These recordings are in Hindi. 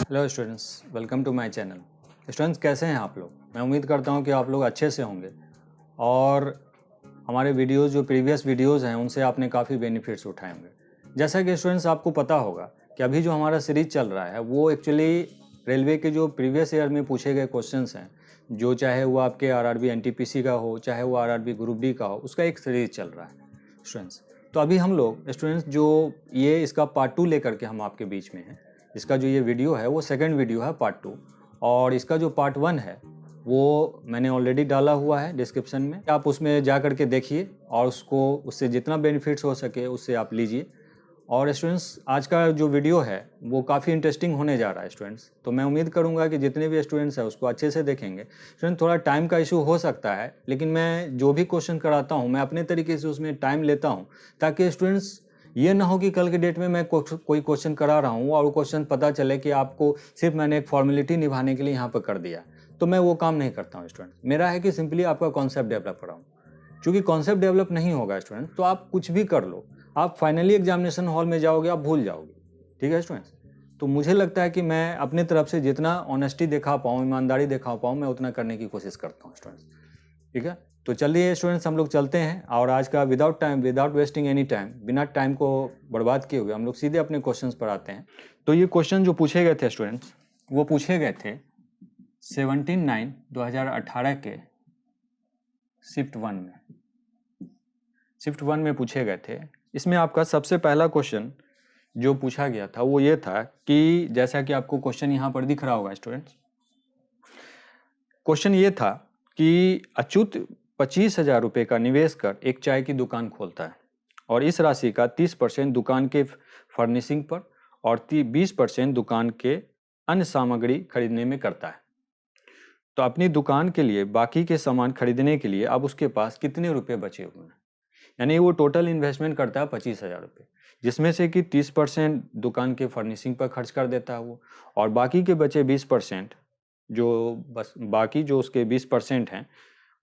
Hello students, welcome to my channel. Students, कैसे हैं आप लोग? मैं उम्मीद करता हूं कि आप लोग अच्छे से होंगे और हमारे वीडियोस जो प्रीवियस वीडियोस हैं उनसे आपने काफ़ी बेनिफिट्स उठाए होंगे। जैसा कि स्टूडेंट्स आपको पता होगा कि अभी जो हमारा सीरीज चल रहा है वो एक्चुअली रेलवे के जो प्रीवियस ईयर में पूछे गए क्वेश्चंस हैं, जो चाहे वो आपके आरआरबी एनटीपीसी का हो, चाहे वो आरआरबी ग्रुप डी का हो, उसका एक सीरीज चल रहा है स्टूडेंट्स। तो अभी हम लोग स्टूडेंट्स जो ये इसका पार्ट 2 लेकर के हम आपके बीच में हैं। इसका जो ये वीडियो है वो सेकंड वीडियो है, पार्ट 2। और इसका जो पार्ट 1 है वो मैंने ऑलरेडी डाला हुआ है डिस्क्रिप्शन में, आप उसमें जा करके देखिए और उससे जितना बेनिफिट्स हो सके उससे आप लीजिए। और स्टूडेंट्स, आज का जो वीडियो है वो काफ़ी इंटरेस्टिंग होने जा रहा है स्टूडेंट्स। तो मैं उम्मीद करूंगा कि जितने भी स्टूडेंट्स हैं उसको अच्छे से देखेंगे। स्टूडेंट, थोड़ा टाइम का इशू हो सकता है, लेकिन मैं जो भी क्वेश्चन कराता हूँ मैं अपने तरीके से उसमें टाइम लेता हूँ, ताकि स्टूडेंट्स ये ना हो कि कल के डेट में मैं कोई क्वेश्चन करा रहा हूँ और वो क्वेश्चन पता चले कि आपको सिर्फ मैंने एक फॉर्मेलिटी निभाने के लिए यहाँ पर कर दिया। तो मैं वो काम नहीं करता हूँ स्टूडेंट। मेरा है कि सिंपली आपका कॉन्सेप्ट डेवलप कराऊँ। क्योंकि कॉन्सेप्ट डेवलप नहीं होगा स्टूडेंट तो आप कुछ भी कर लो, आप फाइनली एग्जामिनेशन हॉल में जाओगे, आप भूल जाओगे। ठीक है स्टूडेंट्स? तो मुझे लगता है कि मैं अपने तरफ से जितना ऑनेस्टी दिखा पाऊँ, ईमानदारी दिखा पाऊँ, मैं उतना करने की कोशिश करता हूँ स्टूडेंट्स। ठीक है, तो चलिए स्टूडेंट्स, हम लोग चलते हैं और आज का विदाउट वेस्टिंग एनी टाइम, बिना टाइम को बर्बाद किए हुए हम लोग सीधे अपने क्वेश्चंस पर आते हैं। तो ये क्वेश्चन जो पूछे गए थे स्टूडेंट्स, वो पूछे गए थे 17/9/2018 के शिफ्ट वन में पूछे गए थे। इसमें आपका सबसे पहला क्वेश्चन जो पूछा गया था वो ये था कि, जैसा कि आपको क्वेश्चन यहाँ पर दिख रहा होगा स्टूडेंट्स, क्वेश्चन ये था कि अच्युत 25,000 रुपये का निवेश कर एक चाय की दुकान खोलता है और इस राशि का 30% दुकान के फर्निशिंग पर और 20% दुकान के अन्य सामग्री खरीदने में करता है। तो अपनी दुकान के लिए बाकी के सामान खरीदने के लिए अब उसके पास कितने रुपए बचे हुए हैं? यानी वो टोटल इन्वेस्टमेंट करता है 25,000 रुपये, जिसमें से कि 30% दुकान के फर्निशिंग पर खर्च कर देता है वो, और बाकी के बचे 20%, बाकी जो उसके 20% हैं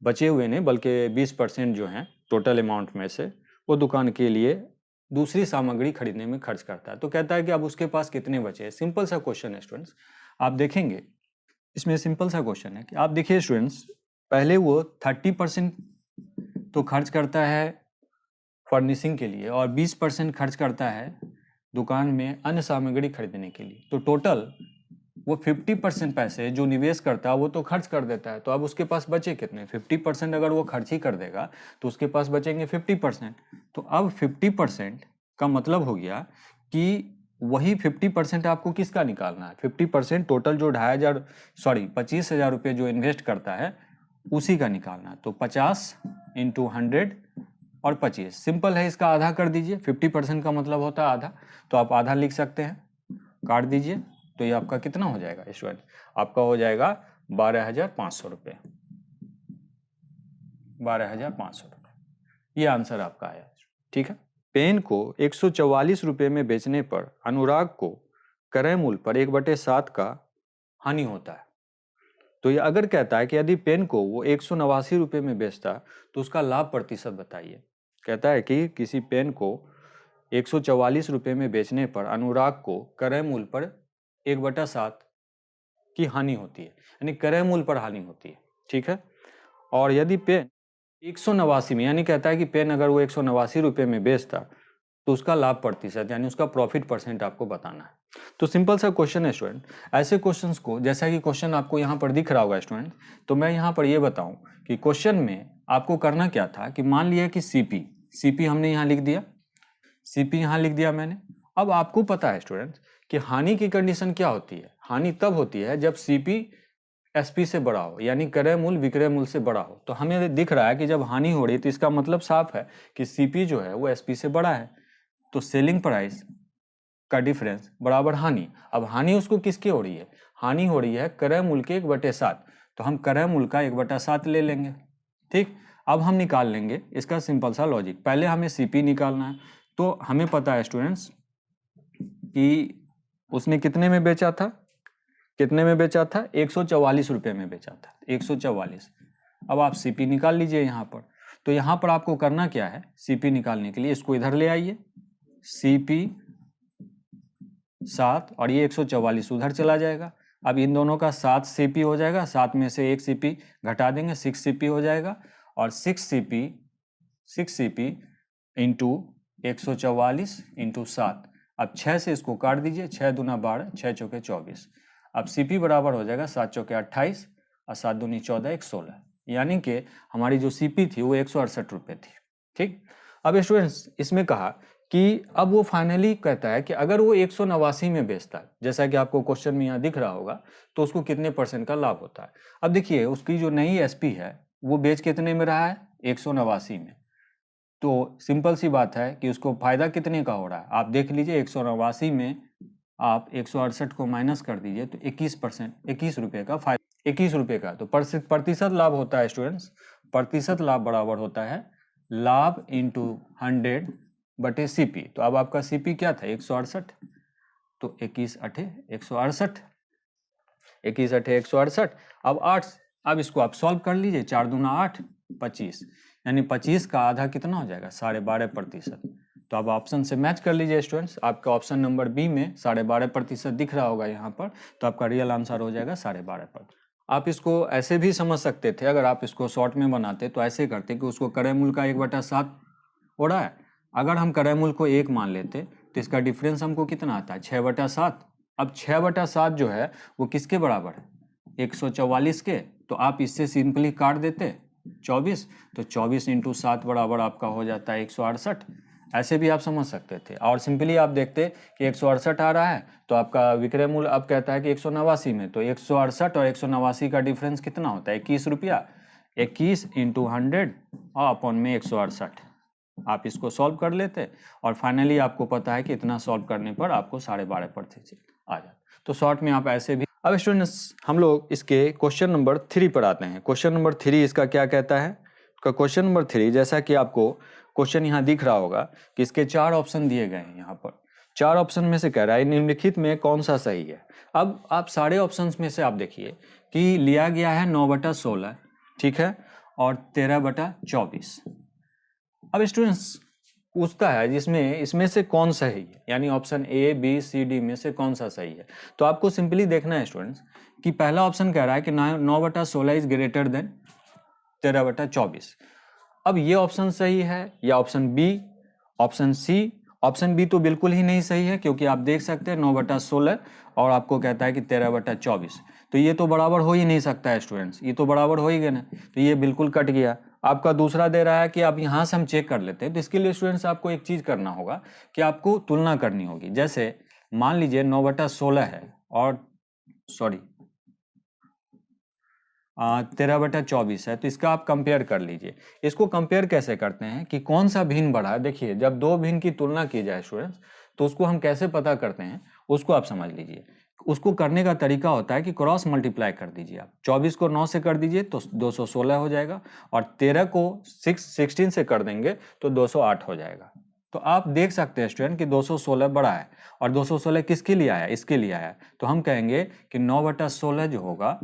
बचे हुए नहीं, बल्कि 20% जो हैं टोटल अमाउंट में से, वो दुकान के लिए दूसरी सामग्री खरीदने में खर्च करता है। तो कहता है कि अब उसके पास कितने बचे हैं। सिंपल सा क्वेश्चन है स्टूडेंट्स, आप देखेंगे इसमें सिंपल सा क्वेश्चन है कि आप देखिए स्टूडेंट्स, पहले वो 30% तो खर्च करता है फर्निशिंग के लिए और 20% खर्च करता है दुकान में अन्य सामग्री खरीदने के लिए। तो टोटल वो 50% पैसे जो निवेश करता है वो तो खर्च कर देता है। तो अब उसके पास बचे कितने? 50% अगर वो खर्च ही कर देगा तो उसके पास बचेंगे 50%। तो अब 50% का मतलब हो गया कि वही 50% आपको किसका निकालना है? 50% टोटल जो 25,000 रुपये जो इन्वेस्ट करता है उसी का निकालना है। तो 50 इंटू 100 और 25, सिंपल है, इसका आधा कर दीजिए। 50% का मतलब होता है आधा, तो आप आधा लिख सकते हैं, काट दीजिए। तो ये आपका कितना हो जाएगा स्टूडेंट? आपका हो जाएगा 12,500 रुपये। 12,500 रुपये, ये आंसर आपका आया। ठीक है। पेन को 144 रुपये में बेचने पर अनुराग को क्रय मूल्य पर 1/7 का हानि होता है। तो ये अगर कहता है कि यदि पेन को वो 189 रुपये में बेचता तो उसका लाभ प्रतिशत बताइए। कहता है कि किसी पेन को 144 रुपये में बेचने पर अनुराग को क्रय मूल्य पर 1/7 की हानि होती है, यानी क्रय मूल्य पर हानि होती है। ठीक है। और यदि पेन 189 में, यानी कहता है कि पेन अगर वो 189 रुपये में बेचता तो उसका लाभ प्रतिशत यानी उसका प्रॉफिट परसेंट आपको बताना है। तो सिंपल सा क्वेश्चन है स्टूडेंट। ऐसे क्वेश्चंस को, जैसा कि क्वेश्चन आपको यहाँ पर दिख रहा होगा स्टूडेंट, तो मैं यहाँ पर ये बताऊं कि क्वेश्चन में आपको करना क्या था कि मान लिया कि सीपी हमने यहाँ लिख दिया, सीपी यहाँ लिख दिया मैंने। अब आपको पता है स्टूडेंट कि हानि की कंडीशन क्या होती है? हानि तब होती है जब सीपी एसपी से बड़ा हो, यानी क्रय मूल्य विक्रय मूल्य से बड़ा हो। तो हमें दिख रहा है कि जब हानि हो रही है तो इसका मतलब साफ है कि सीपी जो है वो एसपी से बड़ा है। तो सेलिंग प्राइस का डिफरेंस बराबर हानि। अब हानि उसको किसकी हो रही है? हानि हो रही है क्रय मूल्य के 1/7। तो हम क्रय मूल्य का 1/7 ले लेंगे। ठीक। अब हम निकाल लेंगे इसका सिंपल सा लॉजिक। पहले हमें सीपी निकालना है। तो हमें पता है स्टूडेंट्स कि उसने कितने में बेचा था? 144 रुपये में बेचा था, 144। अब आप सीपी निकाल लीजिए यहाँ पर। तो यहाँ पर आपको करना क्या है? सीपी निकालने के लिए इसको इधर ले आइए, सीपी 7 और ये 144 उधर चला जाएगा। अब इन दोनों का 7 CP हो जाएगा, 7 में से 1 CP घटा देंगे, 6 CP हो जाएगा। और 6 CP इंटू 144 इंटू 7। अब 6 से इसको काट दीजिए, 6 दूना 12, 6 चौके 24। अब CP बराबर हो जाएगा 7 चौके 28 और 7 दूनी 14, 116। यानी कि हमारी जो CP थी वो 168 रुपये थी। ठीक। अब स्टूडेंट्स इसमें कहा कि अब वो फाइनली कहता है कि अगर वो 189 में बेचता है, जैसा कि आपको क्वेश्चन में यहाँ दिख रहा होगा, तो उसको कितने % का लाभ होता है। अब देखिए उसकी जो नई SP है वो बेच कितने में रहा है, 189 में। तो सिंपल सी बात है कि उसको फायदा कितने का हो रहा है। आप देख लीजिए 189 में आप 168 को माइनस कर दीजिए तो 21%, 21 रुपये का फायदा, 21 रुपये का। तो प्रतिशत लाभ होता है स्टूडेंट्स, प्रतिशत लाभ बराबर होता है लाभ इंटू 100 बटे CP। तो अब आपका CP क्या था, 168, तो 21 अठे 168, 21 अठे 168। अब 8, अब इसको आप सॉल्व कर लीजिए, 4 दूना 8, 25, यानी 25 का आधा कितना हो जाएगा, 12.5%। तो आप ऑप्शन से मैच कर लीजिए स्टूडेंट्स, आपका ऑप्शन नंबर बी में 12.5% दिख रहा होगा यहाँ पर, तो आपका रियल आंसर हो जाएगा 12.5%। आप इसको ऐसे भी समझ सकते थे, अगर आप इसको शॉर्ट में बनाते तो ऐसे करते कि उसको क्रय मूल्य का 1/7 हो रहा है। अगर हम क्रय मूल्य को 1 मान लेते तो इसका डिफरेंस हमको कितना आता है, 6/7। अब 6/7 जो है वो किसके बराबर है, 144 के। तो आप इससे सिंपली काट देते 24, तो 24 इंटू 7 बराबर आपका हो जाता है 168। ऐसे भी आप समझ सकते थे। और सिंपली आप देखते कि 168 आ रहा है तो आपका विक्रय मूल्य अब कहता है कि 189 में, तो 168 और 189 का डिफरेंस कितना होता है, 21 रुपया। 21 इंटू 100 और अपॉन में 168। आप इसको सॉल्व कर लेते और फाइनली आपको पता है कि इतना सॉल्व करने पर आपको 12.5% आ जाता। तो शॉर्ट में आप ऐसे भी। अब स्टूडेंट्स हम लोग इसके क्वेश्चन नंबर 3 पर आते हैं। क्वेश्चन नंबर 3 इसका क्या कहता है। क्वेश्चन नंबर 3 जैसा कि आपको क्वेश्चन यहाँ दिख रहा होगा कि इसके 4 ऑप्शन दिए गए हैं। यहाँ पर 4 ऑप्शन में से कह रहा है निम्नलिखित में कौन सा सही है। अब आप सारे ऑप्शंस में से आप देखिए कि लिया गया है 9/16, ठीक है, और 13/24। अब स्टूडेंट्स पूछता है जिसमें इसमें से कौन सही है, यानी option A, B, C, D में से कौन सा सही है। तो आपको सिंपली देखना है स्टूडेंट्स कि पहला ऑप्शन कह रहा है कि 9/16 इज ग्रेटर देन 13/24। अब ये ऑप्शन सही है या option B, option C। Option B तो बिल्कुल ही नहीं सही है, क्योंकि आप देख सकते हैं 9/16 और आपको कहता है कि 13/24, तो ये तो बराबर हो ही नहीं सकता है स्टूडेंट्स, ये तो बराबर हो ही गया ना, तो ये बिल्कुल कट गया। आपका दूसरा दे रहा है कि आप यहाँ से हम चेक कर लेते हैं। तो इसके लिए स्टूडेंट्स आपको एक चीज़ करना होगा कि आपको तुलना करनी होगी। जैसे मान लीजिए 9/16 है और 13/24 है, तो इसका आप कंपेयर कर लीजिए। इसको कंपेयर कैसे करते हैं कि कौन सा भिन्न बढ़ा है। देखिए जब दो भिन्न की तुलना की जाए स्टूडेंट्स, तो उसको हम कैसे पता करते हैं उसको आप समझ लीजिए। उसको करने का तरीका होता है कि क्रॉस मल्टीप्लाई कर दीजिए। आप 24 को 9 से कर दीजिए तो 216 हो जाएगा, और 13 को 16 से कर देंगे तो 208 हो जाएगा। तो आप देख सकते हैं स्टूडेंट कि 216 बड़ा है, और 216 किसके लिए आया, इसके लिए आया। तो हम कहेंगे कि 9/16 जो होगा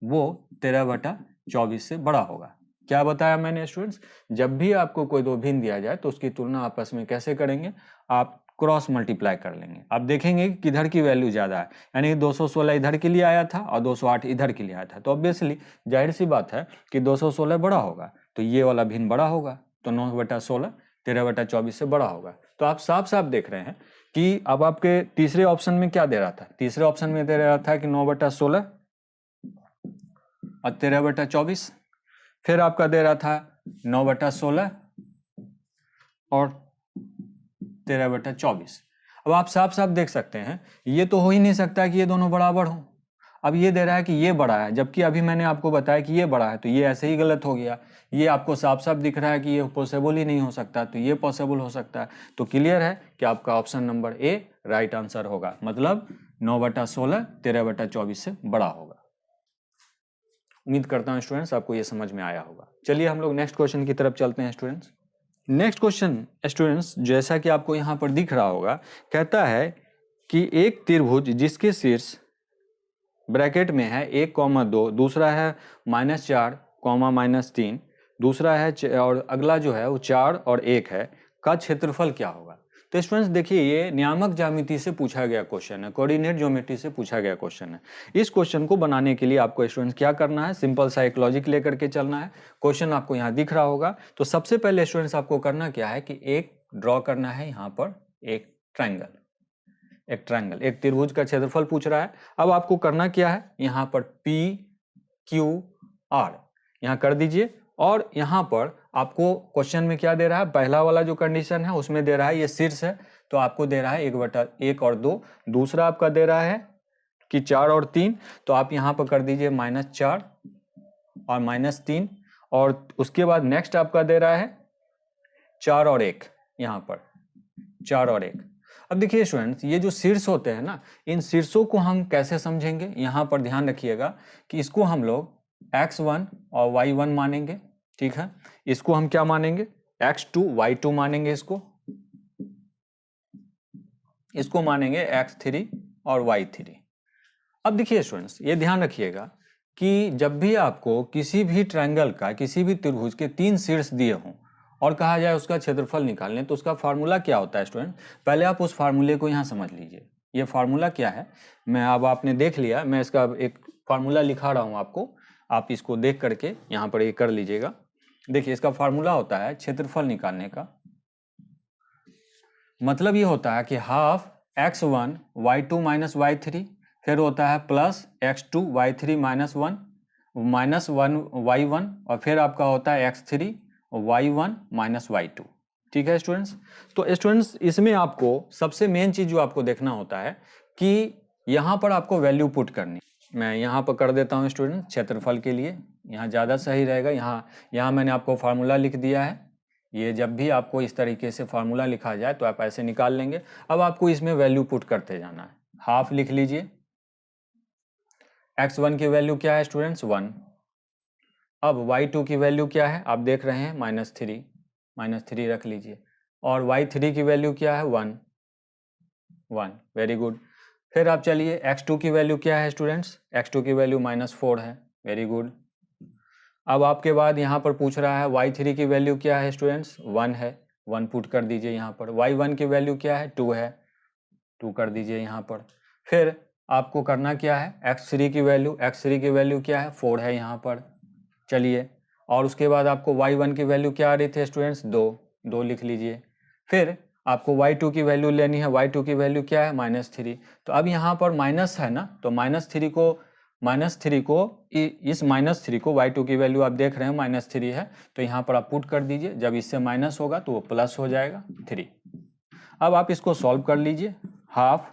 वो 13/24 से बड़ा होगा। क्या बताया मैंने स्टूडेंट्स, जब भी आपको कोई दो भिन्न दिया जाए तो उसकी तुलना आपस में कैसे करेंगे, आप क्रॉस मल्टीप्लाई कर लेंगे। आप देखेंगे कि किधर की वैल्यू ज़्यादा है, यानी 216 इधर के लिए आया था और 208 इधर के लिए आया था, तो ऑब्वियसली जाहिर सी बात है कि 216 बड़ा होगा, तो ये वाला भिन्न बड़ा होगा। तो 9/16 13/24 से बड़ा होगा। तो आप साफ साफ देख रहे हैं कि अब आपके तीसरे ऑप्शन में क्या दे रहा था, तीसरे ऑप्शन में दे रहा था कि 9/16 और 13/24, फिर आपका दे रहा था 9/16 और 13/24। अब आप साफ साफ देख सकते हैं ये तो हो ही नहीं सकता कि ये दोनों बराबर हों। अब ये दे रहा है कि ये बड़ा है, जबकि अभी मैंने आपको बताया कि ये बड़ा है, तो ये ऐसे ही गलत हो गया। ये आपको साफ साफ दिख रहा है कि ये पॉसिबल ही नहीं हो सकता, तो ये पॉसिबल हो सकता है। तो क्लियर है कि आपका option number A right answer होगा, मतलब 9/16 13/24 से बड़ा होगा। उम्मीद करता हूं स्टूडेंट्स आपको ये समझ में आया होगा। चलिए हम लोग नेक्स्ट क्वेश्चन की तरफ चलते हैं स्टूडेंट्स। नेक्स्ट क्वेश्चन स्टूडेंट्स जैसा कि आपको यहाँ पर दिख रहा होगा, कहता है कि एक त्रिभुज जिसके शीर्ष ब्रैकेट में है 1,2, दूसरा है -4, -3, दूसरा है और अगला जो है वो 4 और 1 है, का क्षेत्रफल क्या होगा। तो स्टूडेंट्स देखिए, ये नियामक ज्यामिति से पूछा गया क्वेश्चन है, कोऑर्डिनेट ज्योमेट्री से पूछा गया क्वेश्चन है। इस क्वेश्चन को बनाने के लिए आपको स्टूडेंट्स क्या करना है, सिंपल सा एक लॉजिक लेकर के चलना है। क्वेश्चन आपको यहाँ दिख रहा होगा। तो सबसे पहले स्टूडेंट्स आपको करना क्या है कि एक ड्रॉ करना है यहाँ पर एक ट्रायंगल, एक त्रिभुज का क्षेत्रफल पूछ रहा है। अब आपको करना क्या है, यहाँ पर PQR यहाँ कर दीजिए। और यहाँ पर आपको क्वेश्चन में क्या दे रहा है, पहला वाला जो कंडीशन है उसमें दे रहा है ये शीर्ष है, तो आपको दे रहा है 1/1 और 2। दूसरा आपका दे रहा है कि 4 और 3, तो आप यहाँ पर कर दीजिए -4 और -3। और उसके बाद नेक्स्ट आपका दे रहा है 4 और 1, यहाँ पर 4 और 1। अब देखिए स्टूडेंट्स, ये जो शीर्ष होते हैं ना, इन शीर्षों को हम कैसे समझेंगे, यहाँ पर ध्यान रखिएगा कि इसको हम लोग x1 और y1 मानेंगे, ठीक है। इसको हम क्या मानेंगे, x2 y2 मानेंगे, इसको मानेंगे x3 और y3। अब देखिए स्टूडेंट्स, ये ध्यान रखिएगा कि जब भी आपको किसी भी ट्रायंगल का, किसी भी त्रिभुज के 3 शीर्ष दिए हों और कहा जाए उसका क्षेत्रफल निकालने, तो उसका फार्मूला क्या होता है स्टूडेंट, पहले आप उस फार्मूले को यहाँ समझ लीजिए। ये फार्मूला क्या है, मैं अब आपने देख लिया, मैं इसका एक फार्मूला लिखा रहा हूँ आपको, आप इसको देख करके यहाँ पर ये कर लीजिएगा। देखिए, इसका फार्मूला होता है क्षेत्रफल निकालने का, मतलब ये होता है कि half x1 y2 minus y3, फिर होता है plus x2 y3 minus 1 y1, और फिर आपका होता है x3 y1 माइनस y2। ठीक है स्टूडेंट्स। तो स्टूडेंट्स, इसमें आपको सबसे मेन चीज जो आपको देखना होता है कि यहाँ पर आपको वैल्यू पुट करनी। मैं यहाँ पर कर देता हूँ स्टूडेंट, क्षेत्रफल के लिए यहाँ ज़्यादा सही रहेगा। यहाँ मैंने आपको फार्मूला लिख दिया है। ये जब भी आपको इस तरीके से फार्मूला लिखा जाए तो आप ऐसे निकाल लेंगे। अब आपको इसमें वैल्यू पुट करते जाना है। हाफ लिख लीजिए, x1 की वैल्यू क्या है स्टूडेंट्स, 1। अब y2 की वैल्यू क्या है, आप देख रहे हैं -3 रख लीजिए। और y3 की वैल्यू क्या है, 1। Very good. फिर आप चलिए, x2 की वैल्यू क्या है स्टूडेंट्स, x2 की वैल्यू -4 है। Very good. अब आपके बाद यहाँ पर पूछ रहा है y3 की वैल्यू क्या है स्टूडेंट्स, 1 है, 1 पुट कर दीजिए यहाँ पर। y1 की वैल्यू क्या है, 2 है, 2 कर दीजिए यहाँ पर। फिर आपको करना क्या है, x3 की वैल्यू क्या है, 4 है यहाँ पर। चलिए, और उसके बाद आपको y1 की वैल्यू क्या आ रही थी स्टूडेंट्स, 2 लिख लीजिए। फिर आपको y2 की वैल्यू लेनी है, y2 की वैल्यू क्या है, -3। तो अब यहाँ पर माइनस है ना, तो -3 को इस -3 को y2 की वैल्यू आप देख रहे हैं -3 है, तो यहाँ पर आप पुट कर दीजिए। जब इससे माइनस होगा तो वो प्लस हो जाएगा 3। अब आप इसको सॉल्व कर लीजिए। हाफ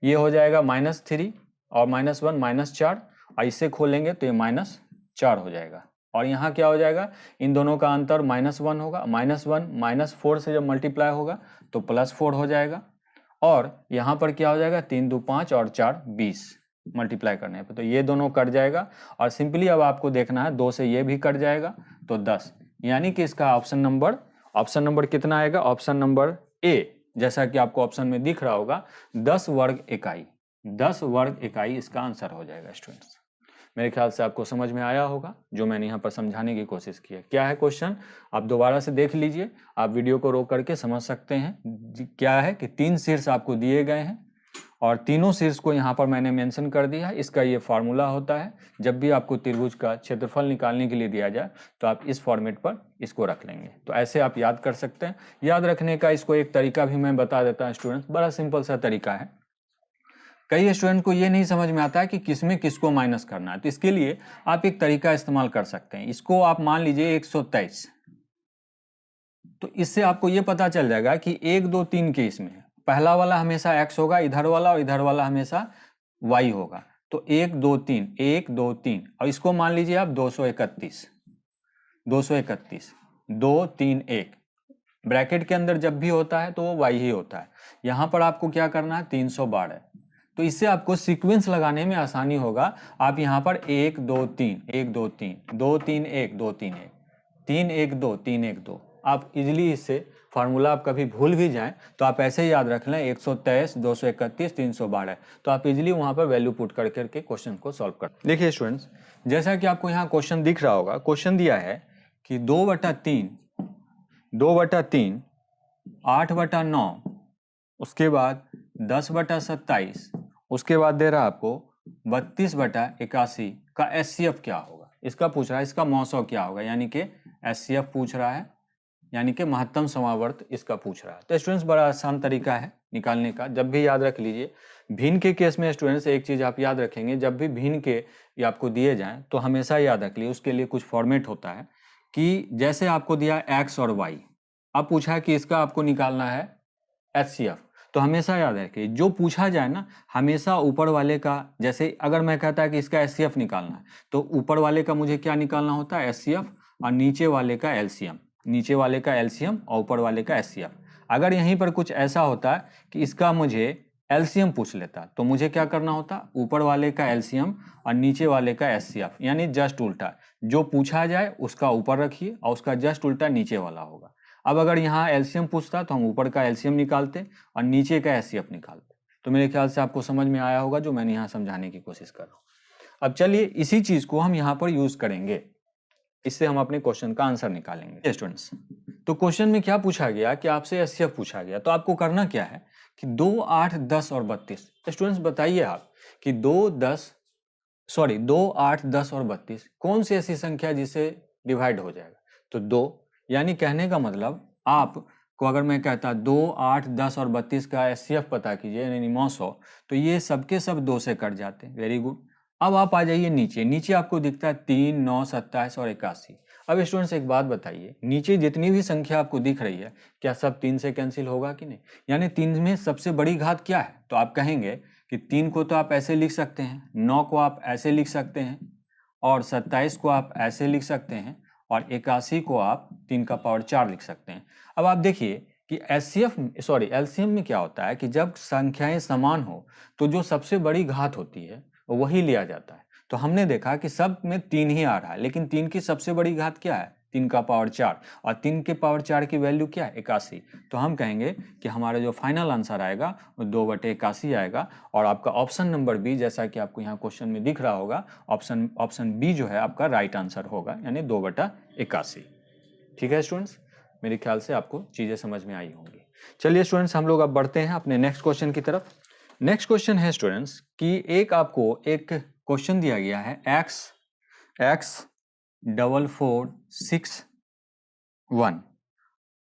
ये हो जाएगा -3 और -1 -4, और इससे खोलेंगे तो ये -4 हो जाएगा। और यहाँ क्या हो जाएगा, इन दोनों का अंतर -1 होगा। -1 -4 से जब मल्टीप्लाई होगा तो +4 हो जाएगा। और यहाँ पर क्या हो जाएगा, 3 2 5 और 4 20 मल्टीप्लाई करने पर, तो ये दोनों कट जाएगा। और सिंपली अब आपको देखना है 2 से ये भी कट जाएगा तो 10, यानी कि इसका ऑप्शन नंबर कितना आएगा, ऑप्शन नंबर ए, जैसा कि आपको ऑप्शन में दिख रहा होगा, 10 वर्ग इकाई इसका आंसर हो जाएगा स्टूडेंट्स। मेरे ख्याल से आपको समझ में आया होगा जो मैंने यहाँ पर समझाने की कोशिश की है। क्या है क्वेश्चन, आप दोबारा से देख लीजिए, आप वीडियो को रोक करके समझ सकते हैं। क्या है कि 3 शीर्ष आपको दिए गए हैं और तीनों शीर्ष को यहाँ पर मैंने मेंशन कर दिया है। इसका ये फार्मूला होता है, जब भी आपको त्रिभुज का क्षेत्रफल निकालने के लिए दिया जाए तो आप इस फॉर्मेट पर इसको रख लेंगे। तो ऐसे आप याद कर सकते हैं। याद रखने का इसको एक तरीका भी मैं बता देता हूँ स्टूडेंट्स, बड़ा सिंपल सा तरीका है। कई स्टूडेंट को ये नहीं समझ में आता है कि किसमें किसको माइनस करना है, तो इसके लिए आप एक तरीका इस्तेमाल कर सकते हैं। इसको आप मान लीजिए 123, तो इससे आपको ये पता चल जाएगा कि 1 2 3 के इसमें पहला वाला हमेशा x होगा इधर वाला, और इधर वाला हमेशा y होगा। तो 1 2 3 और इसको मान लीजिए आप 231 2 3 1, ब्रैकेट के अंदर जब भी होता है तो वो y ही होता है। यहाँ पर आपको क्या करना है, 312। तो इससे आपको सीक्वेंस लगाने में आसानी होगा। आप यहाँ पर 1 2 3 1 2 3 2 3 1 2 3 1 3 1 2 3 1 2, आप इजीली इससे फार्मूला आप कभी भूल भी जाएं तो आप ऐसे ही याद रख लें 123 231 312, तो आप इजीली वहाँ पर वैल्यू पुट कर करके क्वेश्चन को सॉल्व कर। देखिए स्टूडेंट्स, जैसा कि आपको यहाँ क्वेश्चन दिख रहा होगा, क्वेश्चन दिया है कि 2/3 8/9, उसके बाद 10/27, उसके बाद दे रहा है आपको 32/81 का एचसीएफ क्या होगा, इसका पूछ रहा है, इसका मौसौ क्या होगा, यानी कि एचसीएफ पूछ रहा है, यानी कि महत्तम समावर्त इसका पूछ रहा है। तो स्टूडेंट्स बड़ा आसान तरीका है निकालने का, जब भी याद रख लीजिए। भिन्न के केस में स्टूडेंट्स एक चीज आप याद रखेंगे, जब भी भिन्न के ये आपको दिए जाएं तो हमेशा याद रख लीजिए, उसके लिए कुछ फॉर्मेट होता है कि जैसे आपको दिया एक्स और वाई, अब पूछा है कि इसका आपको निकालना है एचसीएफ, तो हमेशा याद रखिए जो पूछा जाए ना, हमेशा ऊपर वाले का, जैसे अगर मैं कहता है कि इसका एचसीएफ निकालना है, तो ऊपर वाले का मुझे क्या निकालना होता है, एचसीएफ, और नीचे वाले का एलसीएम, नीचे वाले का एलसीएम और ऊपर वाले का एचसीएफ। अगर यहीं पर कुछ ऐसा होता है कि इसका मुझे एलसीएम पूछ लेता, तो मुझे क्या करना होता, ऊपर वाले का एलसीएम और नीचे वाले का एचसीएफ, यानी जस्ट उल्टा, जो पूछा जाए उसका ऊपर रखिए और उसका जस्ट उल्टा नीचे वाला होगा। अब अगर यहाँ एलसीएम पूछता तो हम ऊपर का एलसीएम निकालते और नीचे का एचसीएफ निकालते। तो मेरे ख्याल से आपको समझ में आया होगा जो मैंने यहाँ समझाने की कोशिश कर रहा हूँ। अब चलिए इसी चीज को हम यहाँ पर यूज करेंगे, इससे हम अपने क्वेश्चन का आंसर निकालेंगे। स्टूडेंट्स, तो क्वेश्चन में क्या पूछा गया कि आपसे एचसीएफ पूछा गया, तो आपको करना क्या है कि 2, 8, 10 और 32। स्टूडेंट्स बताइए आप कि 2, 8, 10 और 32 कौन सी ऐसी संख्या जिसे डिवाइड हो जाएगा, तो 2, यानी कहने का मतलब आपको अगर मैं कहता 2, 8, 10 और 32 का एचसीएफ पता कीजिए, यानी 900, तो ये सबके सब 2 से कट जाते हैं। Very good. अब आप आ जाइए नीचे, नीचे आपको दिखता है 3, 9, 27 और 81। अब स्टूडेंट्स एक बात बताइए, नीचे जितनी भी संख्या आपको दिख रही है, क्या सब 3 से कैंसिल होगा कि नहीं, यानी 3 में सबसे बड़ी घात क्या है, तो आप कहेंगे कि 3 को तो आप ऐसे लिख सकते हैं, 9 को आप ऐसे लिख सकते हैं, और 27 को आप ऐसे लिख सकते हैं, और 81 को आप 3 का पावर 4 लिख सकते हैं। अब आप देखिए कि एलसीएम में क्या होता है कि जब संख्याएं समान हो तो जो सबसे बड़ी घात होती है वही लिया जाता है। तो हमने देखा कि सब में 3 ही आ रहा है, लेकिन 3 की सबसे बड़ी घात क्या है, 3 का पावर 4, और 3 के पावर 4 की वैल्यू क्या है, 81। तो हम कहेंगे कि हमारा जो फाइनल आंसर आएगा वो 2/81 आएगा। और आपका ऑप्शन नंबर बी, जैसा कि आपको यहाँ क्वेश्चन में दिख रहा होगा, ऑप्शन बी जो है आपका राइट आंसर होगा, यानी 2/81। ठीक है स्टूडेंट्स, मेरे ख्याल से आपको चीजें समझ में आई होंगी। चलिए स्टूडेंट्स, हम लोग अब बढ़ते हैं अपने नेक्स्ट क्वेश्चन की तरफ। नेक्स्ट क्वेश्चन है स्टूडेंट्स कि आपको एक क्वेश्चन दिया गया है, x4461।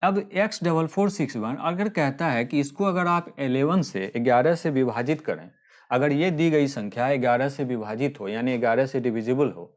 अब x4461 अगर कहता है कि इसको अगर आप 11 से विभाजित करें, अगर ये दी गई संख्या 11 से विभाजित हो, यानी 11 से डिविजिबल हो,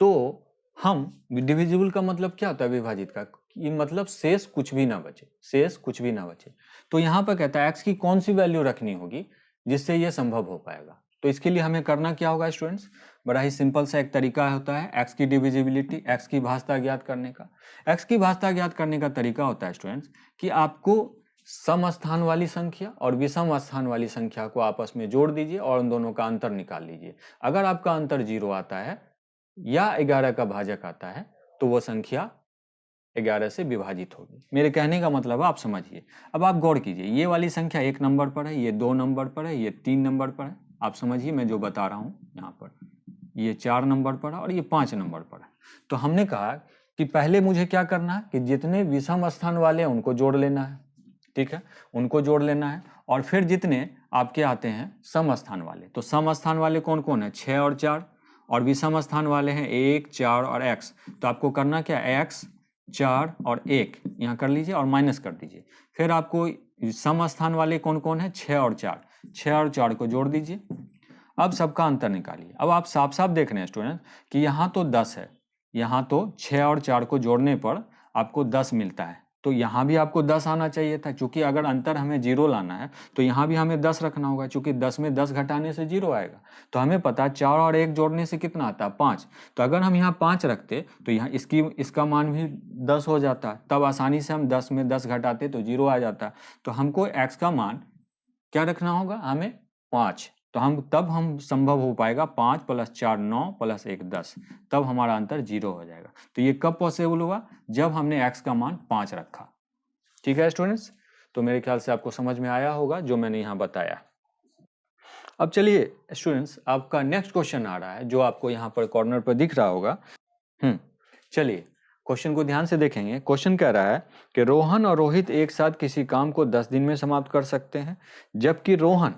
तो हम, डिविजिबल का मतलब क्या होता है विभाजित का, ये मतलब शेष कुछ भी ना बचे, शेष कुछ भी ना बचे। तो यहाँ पर कहता है x की कौन सी वैल्यू रखनी होगी जिससे ये संभव हो पाएगा। तो इसके लिए हमें करना क्या होगा स्टूडेंट्स, बड़ा ही सिंपल सा एक तरीका होता है x की डिविजिबिलिटी, x की भाज्यता ज्ञात करने का। x की भाज्यता ज्ञात करने का तरीका होता है स्टूडेंट्स कि आपको सम स्थान वाली संख्या और विषम स्थान वाली संख्या को आपस में जोड़ दीजिए और उन दोनों का अंतर निकाल लीजिए। अगर आपका अंतर 0 आता है या 11 का भाजक आता है तो वो संख्या 11 से विभाजित होगी। मेरे कहने का मतलब आप समझिए। अब आप गौर कीजिए, ये वाली संख्या 1 नंबर पर है, ये 2 नंबर पर है, ये 3 नंबर पर है। आप समझिए मैं जो बता रहा हूँ यहाँ पर, ये 4 नंबर पर है और ये 5 नंबर पर है। तो हमने कहा कि पहले मुझे क्या करना है कि जितने विषम स्थान वाले हैं उनको जोड़ लेना है, ठीक है, उनको जोड़ लेना है। और फिर जितने आपके आते हैं सम स्थान वाले, तो सम स्थान वाले कौन कौन है, 6 और 4, और विषम स्थान वाले हैं 1, 4 और x। तो आपको करना क्या, x, 4 और 1 यहाँ कर लीजिए और माइनस कर दीजिए। फिर आपको सम स्थान वाले कौन कौन है, 6 और 4, 6 और 4 को जोड़ दीजिए। अब सबका अंतर निकालिए। अब आप साफ साफ देख रहे हैं स्टूडेंट कि यहाँ तो 10 है, यहाँ तो 6 और 4 को जोड़ने पर आपको 10 मिलता है, तो यहाँ भी आपको 10 आना चाहिए था। क्योंकि अगर अंतर हमें 0 लाना है तो यहाँ भी हमें 10 रखना होगा, क्योंकि 10 में 10 घटाने से 0 आएगा। तो हमें पता है 4 और 1 जोड़ने से कितना आता है, 5। तो अगर हम यहाँ 5 रखते तो यहाँ इसका मान भी 10 हो जाता, तब आसानी से हम 10 में 10 घटाते तो 0 आ जाता। तो हमको x का मान क्या रखना होगा, हमें 5। तो तब हम संभव हो पाएगा 5 + 4 9 + 1 10, तब हमारा अंतर 0 हो जाएगा। तो ये कब पॉसिबल हुआ, जब हमने x का मान 5 रखा। ठीक है स्टूडेंट्स, तो मेरे ख्याल से आपको समझ में आया होगा जो मैंने यहाँ बताया। अब चलिए स्टूडेंट्स, आपका नेक्स्ट क्वेश्चन आ रहा है जो आपको यहाँ पर कॉर्नर पर दिख रहा होगा। चलिए क्वेश्चन को ध्यान से देखेंगे। क्वेश्चन कह रहा है कि रोहन और रोहित एक साथ किसी काम को 10 दिन में समाप्त कर सकते हैं, जबकि रोहन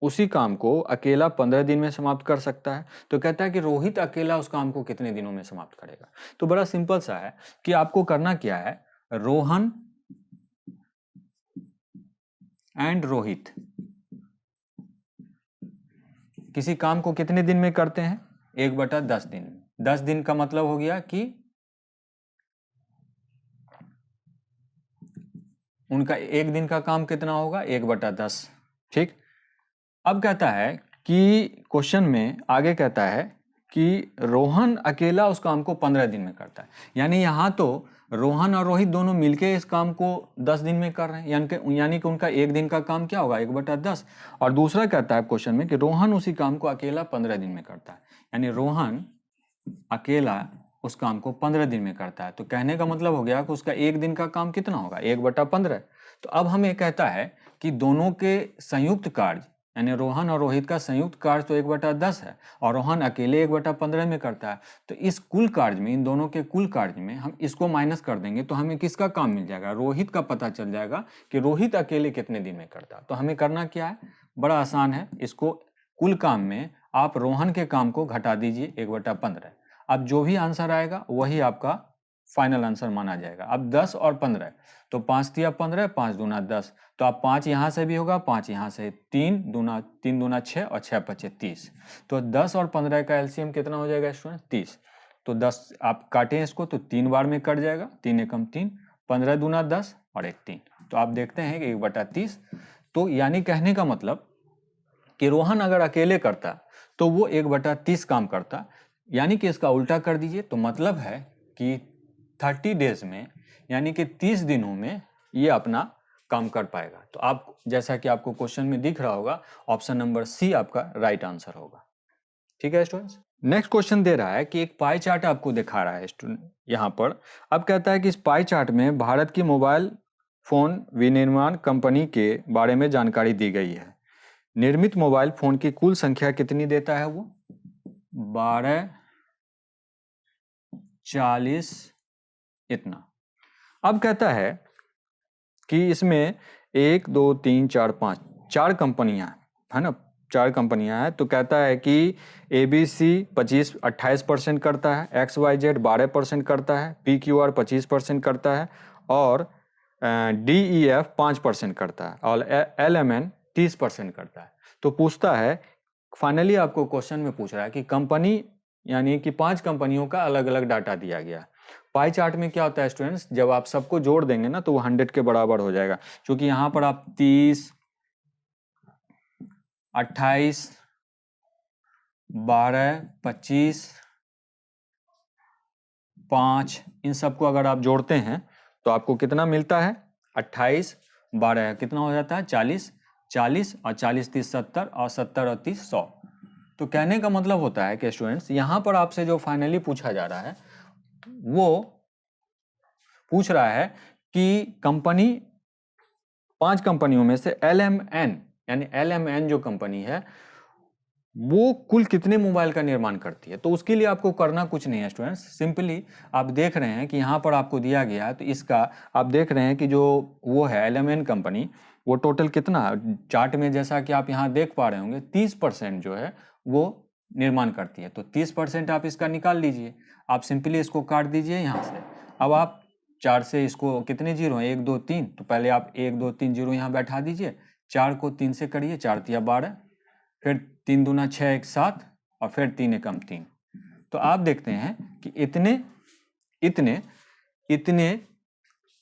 उसी काम को अकेला 15 दिन में समाप्त कर सकता है। तो कहता है कि रोहित अकेला उस काम को कितने दिनों में समाप्त करेगा। तो बड़ा सिंपल सा है कि आपको करना क्या है, रोहन एंड रोहित किसी काम को कितने दिन में करते हैं, 1/10 दिन में। 10 दिन का मतलब हो गया कि उनका एक दिन का काम कितना होगा, 1/10। ठीक। अब कहता है कि क्वेश्चन में आगे कहता है कि रोहन अकेला उस काम को 15 दिन में करता है। यानी यहां तो रोहन और रोहित दोनों मिलके इस काम को 10 दिन में कर रहे हैं, यानी कि उनका एक दिन का काम क्या होगा, 1/10। और दूसरा कहता है क्वेश्चन में कि रोहन उसी काम को अकेला 15 दिन में करता है। यानी रोहन अकेला उस काम को 15 दिन में करता है। तो कहने का मतलब हो गया कि उसका एक दिन का काम कितना होगा, 1/15। तो अब हमें कहता है कि दोनों के संयुक्त कार्य, यानी रोहन और रोहित का संयुक्त कार्य तो 1/10 है और रोहन अकेले 1/15 में करता है। तो इस कुल कार्य में, इन दोनों के कुल कार्य में हम इसको माइनस कर देंगे तो हमें किसका काम मिल जाएगा, रोहित का पता चल जाएगा कि रोहित अकेले कितने दिन में करता है। तो हमें करना क्या है, बड़ा आसान है। इसको कुल काम में आप रोहन के काम को घटा दीजिए 1/15। अब जो भी आंसर आएगा वही आपका फाइनल आंसर माना जाएगा। अब 10 और 15, तो 5 तिया 15, 5 दूना 10। तो अब 5 यहाँ से भी होगा, 5 यहाँ से, 3 दूना 6 और 6 5 30। तो 10 और 15 का एलसीएम कितना हो जाएगा स्टूडेंट, 30। तो 10 आप काटें इसको तो 3 बार में कट जाएगा, 3 एकम 3, 15 दूना 10 और 1 3। तो आप देखते हैं कि 1/30। तो यानी कहने का मतलब कि रोहन अगर अकेले करता तो वो 1/30 काम करता। यानी कि इसका उल्टा कर दीजिए तो मतलब है कि 30 डेज में, यानी कि 30 दिनों में ये अपना काम कर पाएगा। तो आप जैसा कि आपको क्वेश्चन में दिख रहा होगा, ऑप्शन नंबर सी आपका राइट आंसर होगा। ठीक है स्टूडेंट्स। नेक्स्ट क्वेश्चन दे रहा है कि एक पाई चार्ट आपको दिखा रहा है स्टूडेंट यहाँ पर। अब कहता है कि इस पाई चार्ट में भारत की मोबाइल फोन विनिर्माण कंपनी के बारे में जानकारी दी गई है। निर्मित मोबाइल फोन की कुल संख्या कितनी देता है वो, 12, 40, इतना। अब कहता है कि इसमें 1 2 3 4 5 4 कंपनियां है ना, 4 कंपनियां हैं। तो कहता है कि ABC 28% करता है, XYZ 12% करता है, PQR 25% करता है और DEF 5% करता है और LMN 30% करता है। तो पूछता है, फाइनली आपको क्वेश्चन में पूछ रहा है कि कंपनी, यानी कि 5 कंपनियों का अलग अलग डाटा दिया गया। पाई चार्ट में क्या होता है स्टूडेंट्स, जब आप सबको जोड़ देंगे ना तो वो 100 के बराबर हो जाएगा। क्योंकि यहां पर आप 30, 28, 12, 25, 5 इन सबको अगर आप जोड़ते हैं तो आपको कितना मिलता है, 28, 12 कितना हो जाता है, 40, 40 और 40 30 70 और 70 और 30 100। तो कहने का मतलब होता है कि स्टूडेंट्स यहां पर आपसे जो फाइनली पूछा जा रहा है वो पूछ रहा है कि कंपनी, 5 कंपनियों में से LMN, यानी LMN जो कंपनी है वो कुल कितने मोबाइल का निर्माण करती है। तो उसके लिए आपको करना कुछ नहीं है स्टूडेंट्स, सिंपली आप देख रहे हैं कि यहाँ पर आपको दिया गया है तो इसका आप देख रहे हैं कि जो वो है LMN कंपनी, वो टोटल कितना चार्ट में जैसा कि आप यहाँ देख पा रहे होंगे 30% जो है वो निर्माण करती है। तो 30% आप इसका निकाल लीजिए, आप सिंपली इसको काट दीजिए यहाँ से। अब आप 4 से इसको कितने जीरो हैं, 1 2 3, तो पहले आप 1 2 3 जीरो यहाँ बैठा दीजिए, 4 को 3 से करिए, 4 तिया 12, फिर 3 दूना 6 1 7 और फिर 3 एकम 3। तो आप देखते हैं कि इतने इतने इतने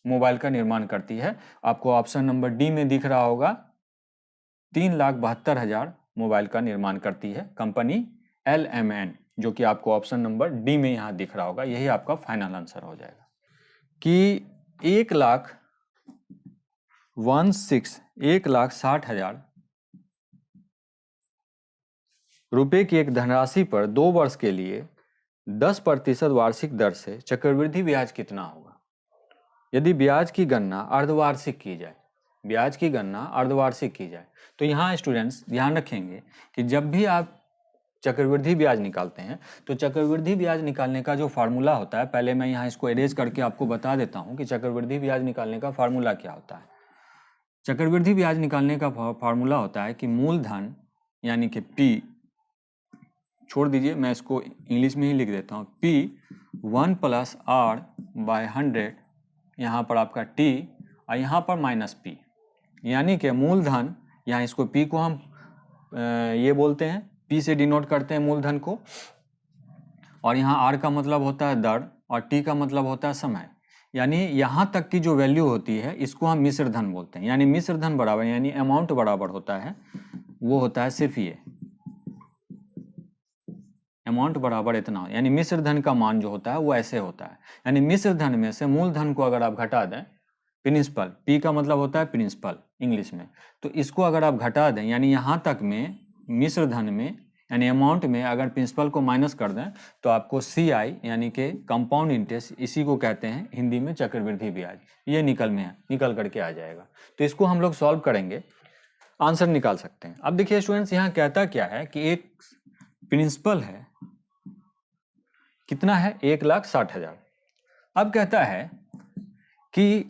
मोबाइल का निर्माण करती है। आपको ऑप्शन नंबर डी में दिख रहा होगा 3,72,000 मोबाइल का निर्माण करती है कंपनी LMN, जो कि आपको ऑप्शन नंबर डी में यहां दिख रहा होगा। यही आपका फाइनल आंसर हो जाएगा कि 1,60,000 रुपए की एक धनराशि पर 2 वर्ष के लिए 10% वार्षिक दर से चक्रवृद्धि ब्याज कितना होगा। यदि ब्याज की गणना अर्धवार्षिक की जाए, ब्याज की गणना अर्धवार्षिक की जाए, तो यहाँ स्टूडेंट्स ध्यान रखेंगे कि जब भी आप चक्रवृद्धि ब्याज निकालते हैं। तो चक्रवृद्धि ब्याज निकालने का जो फार्मूला होता है, पहले मैं यहाँ इसको इरेज करके आपको बता देता हूँ कि चक्रवृद्धि ब्याज निकालने का फार्मूला क्या होता है। चक्रवृद्धि ब्याज निकालने का फार्मूला होता है कि मूलधन यानी कि P, छोड़ दीजिए मैं इसको इंग्लिश में ही लिख देता हूँ, P 1 + R/100, यहाँ पर आपका T और यहाँ पर -P, यानी कि मूलधन, यहाँ इसको P को हम ये बोलते हैं, P से डिनोट करते हैं मूलधन को, और यहाँ R का मतलब होता है दर और T का मतलब होता है समय। यानी यहाँ तक की जो वैल्यू होती है इसको हम मिश्र धन बोलते हैं। यानी मिश्र धन बराबर, यानी अमाउंट बराबर होता है, वो होता है सिर्फ ये अमाउंट बराबर इतना, यानी मिश्र धन का मान जो होता है वो ऐसे होता है। यानी मिश्र धन में से मूलधन को अगर आप घटा दें, प्रिंसिपल, P का मतलब होता है प्रिंसिपल इंग्लिश में, तो इसको अगर आप घटा दें, यानी यहाँ तक में मिश्र धन में यानी अमाउंट में अगर प्रिंसिपल को माइनस कर दें तो आपको CI यानी कि कंपाउंड इंटरेस्ट, इसी को कहते हैं हिंदी में चक्रवृद्धि ब्याज, ये निकल करके आ जाएगा। तो इसको हम लोग सॉल्व करेंगे, आंसर निकाल सकते हैं। अब देखिए स्टूडेंट्स, यहाँ कहता क्या है कि एक प्रिंसिपल है, कितना है, 1,60,000। अब कहता है कि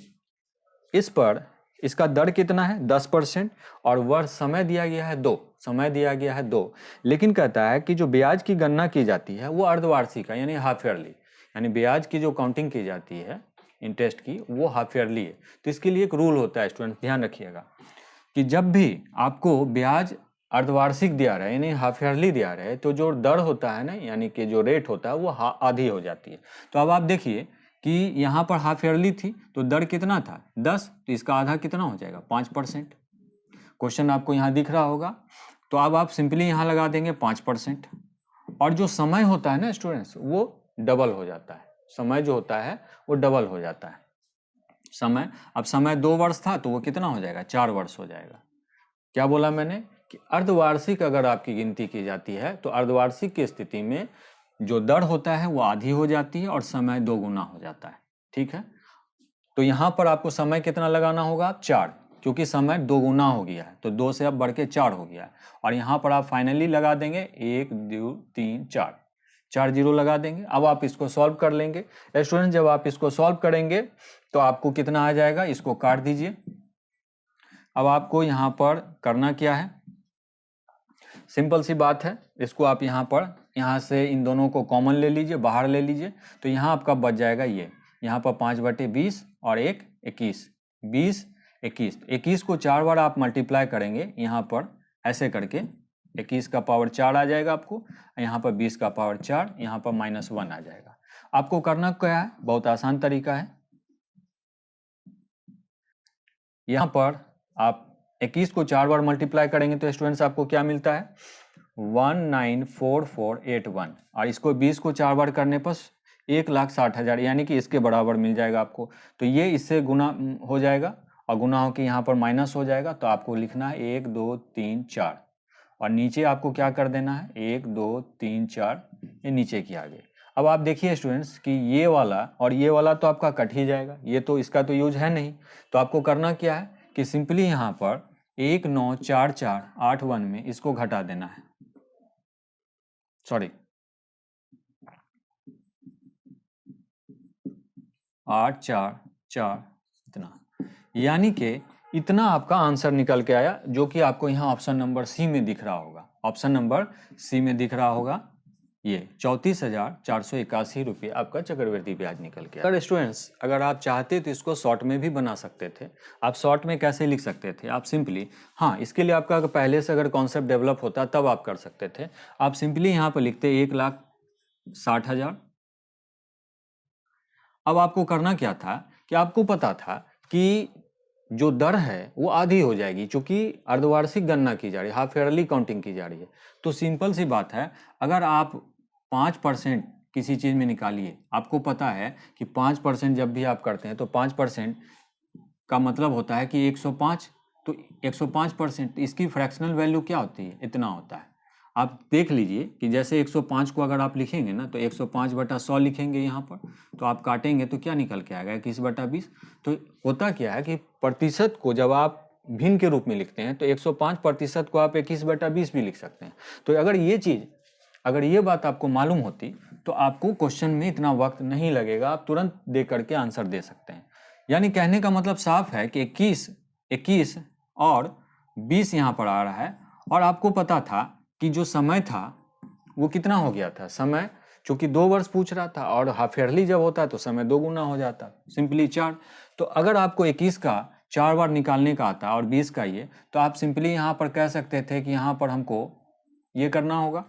इस पर इसका दर कितना है, 10%, और वर्ष समय दिया गया है 2, लेकिन कहता है कि जो ब्याज की गणना की जाती है वो अर्धवार्षिक है, यानी हाफ ईयरली, यानी ब्याज की जो काउंटिंग की जाती है इंटरेस्ट की वो हाफ ईयरली है। तो इसके लिए एक रूल होता है स्टूडेंट, ध्यान रखिएगा कि जब भी आपको ब्याज अर्धवार्षिक दिया रहा है यानी हाफ ईयरली दिया रहा है, तो जो दर होता है ना, यानी कि जो रेट होता है वो आधी हो जाती है। तो अब आप देखिए कि यहाँ पर हाफ ईयरली थी तो दर कितना था, 10, तो इसका आधा कितना हो जाएगा, 5%। क्वेश्चन आपको यहाँ दिख रहा होगा, तो अब आप सिंपली यहाँ लगा देंगे 5%, और जो समय होता है ना स्टूडेंट्स वो डबल हो जाता है, समय जो होता है वो डबल हो जाता है। समय, अब समय 2 वर्ष था तो वो कितना हो जाएगा, 4 वर्ष हो जाएगा। क्या बोला मैंने कि अर्धवार्षिक अगर आपकी गिनती की जाती है तो अर्धवार्षिक की स्थिति में जो दर होता है वो आधी हो जाती है और समय 2 गुना हो जाता है। ठीक है, तो यहाँ पर आपको समय कितना लगाना होगा, 4, क्योंकि समय 2 गुना हो गया है, तो 2 से अब बढ़ के 4 हो गया है। और यहाँ पर आप फाइनली लगा देंगे 1 2 3 4 जीरो लगा देंगे। अब आप इसको सॉल्व कर लेंगे स्टूडेंट। जब आप इसको सॉल्व करेंगे तो आपको कितना आ जाएगा, इसको काट दीजिए। अब आपको यहाँ पर करना क्या है, सिंपल सी बात है, इसको आप यहाँ से इन दोनों को कॉमन ले लीजिए, बाहर ले लीजिए, तो यहाँ आपका बच जाएगा ये, यहाँ पर 5/20 और 1 21, 20 21, 21 को 4 बार आप मल्टीप्लाई करेंगे यहाँ पर ऐसे करके, 21 का पावर 4 आ जाएगा आपको, यहाँ पर 20 का पावर 4, यहाँ पर -1 आ जाएगा। आपको करना क्या है, बहुत आसान तरीका है। यहाँ पर आप 21 को 4 बार मल्टीप्लाई करेंगे तो स्टूडेंट्स आपको क्या मिलता है, 194481, और इसको 20 को 4 बार करने पर 1,60,000, यानी कि इसके बराबर मिल जाएगा आपको। तो ये इससे गुना हो जाएगा और गुना होकर यहाँ पर माइनस हो जाएगा, तो आपको लिखना है 1 2 3 4, और नीचे आपको क्या कर देना है 1 2 3 4, ये नीचे की आगे। अब आप देखिए स्टूडेंट्स कि ये वाला और ये वाला तो आपका कट ही जाएगा, ये तो इसका तो यूज है नहीं, तो आपको करना क्या है कि सिंपली यहाँ पर 194481 में इसको घटा देना है, सॉरी 844 इतना, यानी कि इतना आपका आंसर निकल के आया, जो कि आपको यहाँ ऑप्शन नंबर सी में दिख रहा होगा। ऑप्शन नंबर सी में दिख रहा होगा, ये 34,481 रुपये आपका चक्रवृद्धि ब्याज निकल के आया। अगर स्टूडेंट्स अगर आप चाहते तो इसको शॉर्ट में भी बना सकते थे। आप शॉर्ट में कैसे लिख सकते थे, आप सिंपली, हाँ इसके लिए आपका पहले से अगर कॉन्सेप्ट डेवलप होता तब आप कर सकते थे। आप सिंपली यहाँ पर लिखते 1,60,000। अब आपको करना क्या था कि आपको पता था कि जो दर है वो आधी हो जाएगी, क्योंकि अर्धवार्षिक गणना की जा रही है, हाफ ईयरली काउंटिंग की जा रही है। तो सिंपल सी बात है, अगर आप 5% किसी चीज़ में निकालिए, आपको पता है कि 5% जब भी आप करते हैं तो 5% का मतलब होता है कि 105, तो 105% इसकी फ्रैक्शनल वैल्यू क्या होती है, इतना होता है। आप देख लीजिए कि जैसे 105 को अगर आप लिखेंगे ना तो 105/100 लिखेंगे यहाँ पर, तो आप काटेंगे तो क्या निकल के आएगा 21/20। तो होता क्या है कि प्रतिशत को जब आप भिन्न के रूप में लिखते हैं तो 105% को आप 21/20 भी लिख सकते हैं। तो अगर ये चीज़ अगर ये बात आपको मालूम होती तो आपको क्वेश्चन में इतना वक्त नहीं लगेगा, आप तुरंत दे करके आंसर दे सकते हैं। यानी कहने का मतलब साफ है कि 21 और 20 यहाँ पर आ रहा है, और आपको पता था कि जो समय था वो कितना हो गया था, समय चूंकि 2 वर्ष पूछ रहा था और हाफ ईयरली जब होता है तो समय 2 गुना हो जाता, सिंपली 4। तो अगर आपको 21 का 4 बार निकालने का आता और 20 का ये, तो आप सिंपली यहाँ पर कह सकते थे कि यहाँ पर हमको ये करना होगा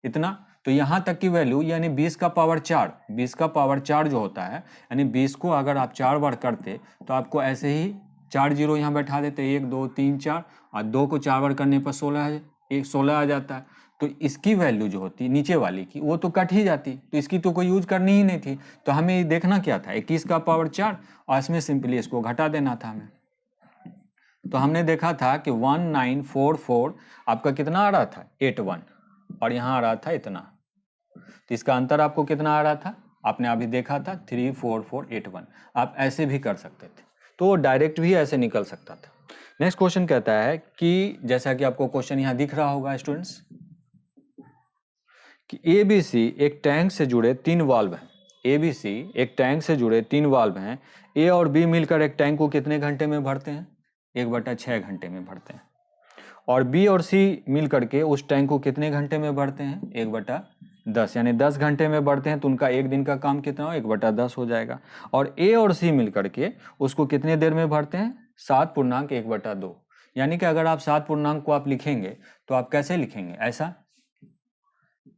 इतना। तो यहाँ तक की वैल्यू यानी 20 का पावर 4, 20 का पावर 4 जो होता है, यानी 20 को अगर आप 4 बार करते तो आपको ऐसे ही 4 जीरो यहाँ बैठा देते, 1 2 3 4, और 2 को 4 बार करने पर 16 आ जाता है। तो इसकी वैल्यू जो होती नीचे वाली की वो तो कट ही जाती, तो इसकी तो कोई यूज करनी ही नहीं थी। तो हमें देखना क्या था, 21 का पावर 4 और इसमें सिंपली इसको घटा देना था हमें। तो हमने देखा था कि 1944 आपका कितना आ रहा था, 81, और यहाँ आ रहा था इतना। तो इसका अंतर आपको कितना आ रहा था, आपने अभी देखा था 34481। आप ऐसे भी कर सकते थे, तो डायरेक्ट भी ऐसे निकल सकता था। नेक्स्ट क्वेश्चन कहता है कि जैसा कि आपको क्वेश्चन यहाँ दिख रहा होगा स्टूडेंट्स, कि ABC एक टैंक से जुड़े 3 वाल्व हैं। ABC एक टैंक से जुड़े 3 वाल्व हैं। A और B मिलकर एक टैंक को कितने घंटे में भरते हैं, 1/6 घंटे में भरते हैं। और B और C मिल करके उस टैंक को कितने घंटे में भरते हैं, 1/10, यानी 10 घंटे में भरते हैं। तो उनका एक दिन का काम कितना हो, 1/10 हो जाएगा। और A और C मिल करके उसको कितने देर में भरते हैं, 7.1/2। यानी कि अगर आप 7 पूर्णांक को आप लिखेंगे तो आप कैसे लिखेंगे, ऐसा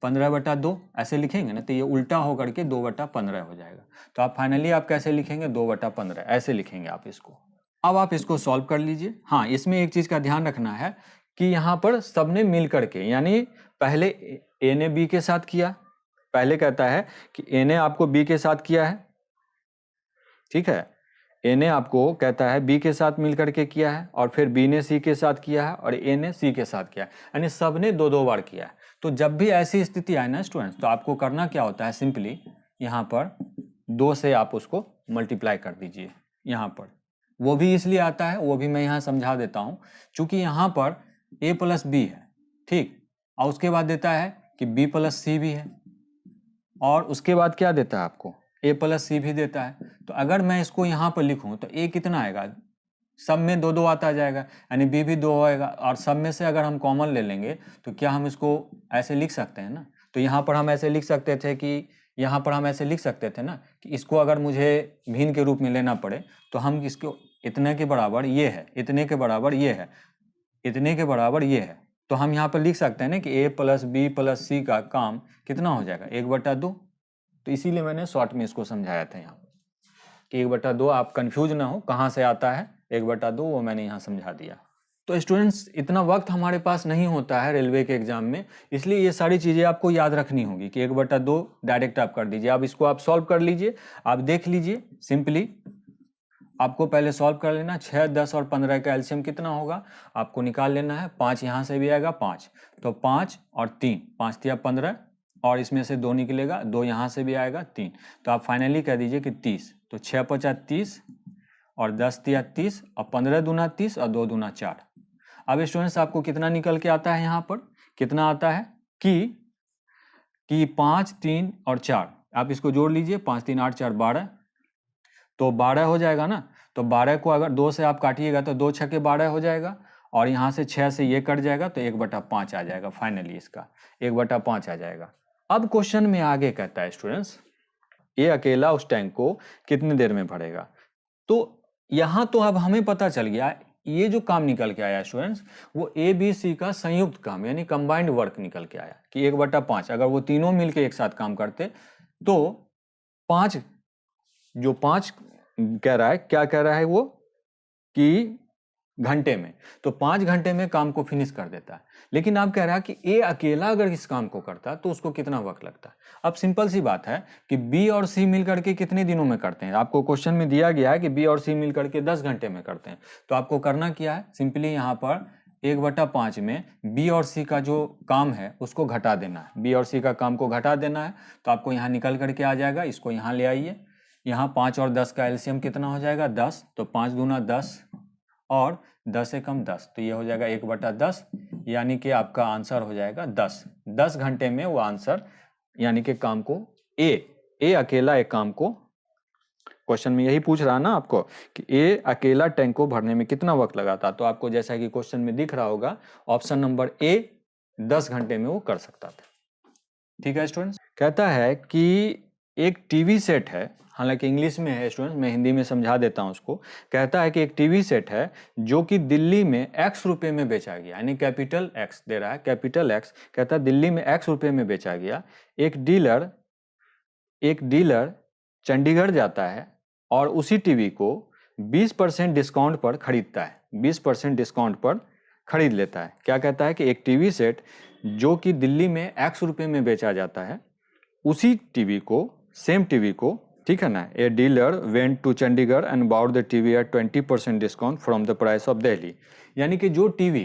15/2 ऐसे लिखेंगे ना, तो ये उल्टा होकर के 2/15 हो जाएगा। तो आप फाइनली आप कैसे लिखेंगे, 2/15 ऐसे लिखेंगे आप इसको। अब आप इसको सॉल्व कर लीजिए। हाँ, इसमें एक चीज का ध्यान रखना है कि यहाँ पर सबने मिल करके, यानी पहले ए ने बी के साथ किया, पहले कहता है कि ए ने आपको बी के साथ किया है, ठीक है, ए ने आपको कहता है बी के साथ मिल करके किया है, और फिर बी ने सी के साथ किया है, और ए ने सी के साथ किया है, यानी सबने 2-2 बार किया है। तो जब भी ऐसी स्थिति आए ना स्टूडेंट्स, तो आपको करना क्या होता है, सिंपली यहाँ पर 2 से आप उसको मल्टीप्लाई कर दीजिए। यहाँ पर वो भी इसलिए आता है, वो भी मैं यहाँ समझा देता हूँ, चूंकि यहाँ पर a + b है, ठीक, और उसके बाद देता है कि b + c भी है, और उसके बाद क्या देता है आपको, a + c भी देता है। तो अगर मैं इसको यहाँ पर लिखूँ तो a कितना आएगा, सब में 2-2 आता जाएगा, यानी b भी 2 होएगा, और सब में से अगर हम कॉमन ले लेंगे तो क्या हम इसको ऐसे लिख सकते हैं ना। तो यहाँ पर हम ऐसे लिख सकते थे कि यहाँ पर हम ऐसे लिख सकते थे ना कि इसको अगर मुझे भिन्न के रूप में लेना पड़े तो हम इसको इतने के बराबर ये है, इतने के बराबर ये है, इतने के बराबर ये है। तो हम यहाँ पर लिख सकते हैं ना कि a + b + c का काम कितना हो जाएगा, 1/2। तो इसीलिए मैंने शॉर्ट में इसको समझाया था यहाँ पर कि 1/2, आप कंफ्यूज ना हो कहाँ से आता है 1/2, वो मैंने यहाँ समझा दिया। तो स्टूडेंट्स, इतना वक्त हमारे पास नहीं होता है रेलवे के एग्जाम में, इसलिए ये सारी चीज़ें आपको याद रखनी होगी कि 1/2 डायरेक्ट आप कर दीजिए। अब इसको आप सॉल्व कर लीजिए, आप देख लीजिए, सिंपली आपको पहले सॉल्व कर लेना। 6, 10 और 15 का एलसीएम कितना होगा आपको निकाल लेना है। 5 यहाँ से भी आएगा 5, तो 5 और 3, 5 तिया 15, और इसमें से 2 निकलेगा, 2 यहाँ से भी आएगा 3, तो आप फाइनली कह दीजिए कि 30। तो 6 × 5 = 30, और 10 तिया 30, और 15 दूना 30, और 2 दूना 4। अब स्टूडेंट्स आपको कितना निकल के आता है, यहाँ पर कितना आता है कि 5, 3 और 4, आप इसको जोड़ लीजिए, 5, 3, 8, 4, 12, तो 12 हो जाएगा ना। तो 12 को अगर 2 से आप काटिएगा तो 2 छक्के 12 हो जाएगा, और यहाँ से 6 से ये कट जाएगा तो 1/5 आ जाएगा, फाइनली इसका 1/5 आ जाएगा। अब क्वेश्चन में आगे कहता है स्टूडेंट्स, ये अकेला उस टैंक को कितनी देर में भरेगा। तो यहाँ तो अब हमें पता चल गया, ये जो काम निकल के आया स्टूडेंट्स, वो ABC का संयुक्त काम यानी कंबाइंड वर्क निकल के आया कि 1/5। अगर वो तीनों मिलके एक साथ काम करते तो 5 कह रहा है, क्या कह रहा है वो, कि घंटे में, तो 5 घंटे में काम को फिनिश कर देता है। लेकिन आप कह रहा है कि ए अकेला अगर इस काम को करता तो उसको कितना वक्त लगता है। अब सिंपल सी बात है कि बी और सी मिल करके कितने दिनों में करते हैं, आपको क्वेश्चन में दिया गया है कि बी और सी मिल करके 10 घंटे में करते हैं। तो आपको करना क्या है, सिंपली यहाँ पर 1/5 में बी और सी का जो काम है उसको घटा देना है, बी और सी का काम को घटा देना है। तो आपको यहाँ निकल करके आ जाएगा, इसको यहाँ ले आइए, यहाँ 5 और 10 का एलसीएम कितना हो जाएगा, 10, तो 5 दूना 10, और 10 से कम 10, तो ये हो जाएगा 1/10, यानी कि आपका आंसर हो जाएगा 10। 10 घंटे में वो आंसर यानी कि काम को ए अकेला एक काम को, क्वेश्चन में यही पूछ रहा ना आपको कि ए अकेला टैंक को भरने में कितना वक्त लगाता, तो आपको जैसा कि क्वेश्चन में दिख रहा होगा ऑप्शन नंबर ए 10 घंटे में वो कर सकता था। ठीक है स्टूडेंट्स, कहता है कि एक टीवी सेट है, हालांकि इंग्लिश में है स्टूडेंट्स, मैं हिंदी में समझा देता हूं उसको। कहता है कि एक टीवी सेट है जो कि दिल्ली में x रुपए में बेचा गया, यानी कैपिटल x दे रहा है, कैपिटल x। कहता है दिल्ली में x रुपए में बेचा गया। एक डीलर चंडीगढ़ जाता है और उसी टीवी को 20% डिस्काउंट पर खरीदता है, 20% डिस्काउंट पर खरीद लेता है। क्या कहता है कि एक टीवी सेट जो कि दिल्ली में x रुपए में बेचा जाता है, उसी टीवी को, सेम टीवी को, ठीक है ना, a dealer went to Chandigarh and bought the TV at 20% discount from the price of Delhi. यानी कि जो टीवी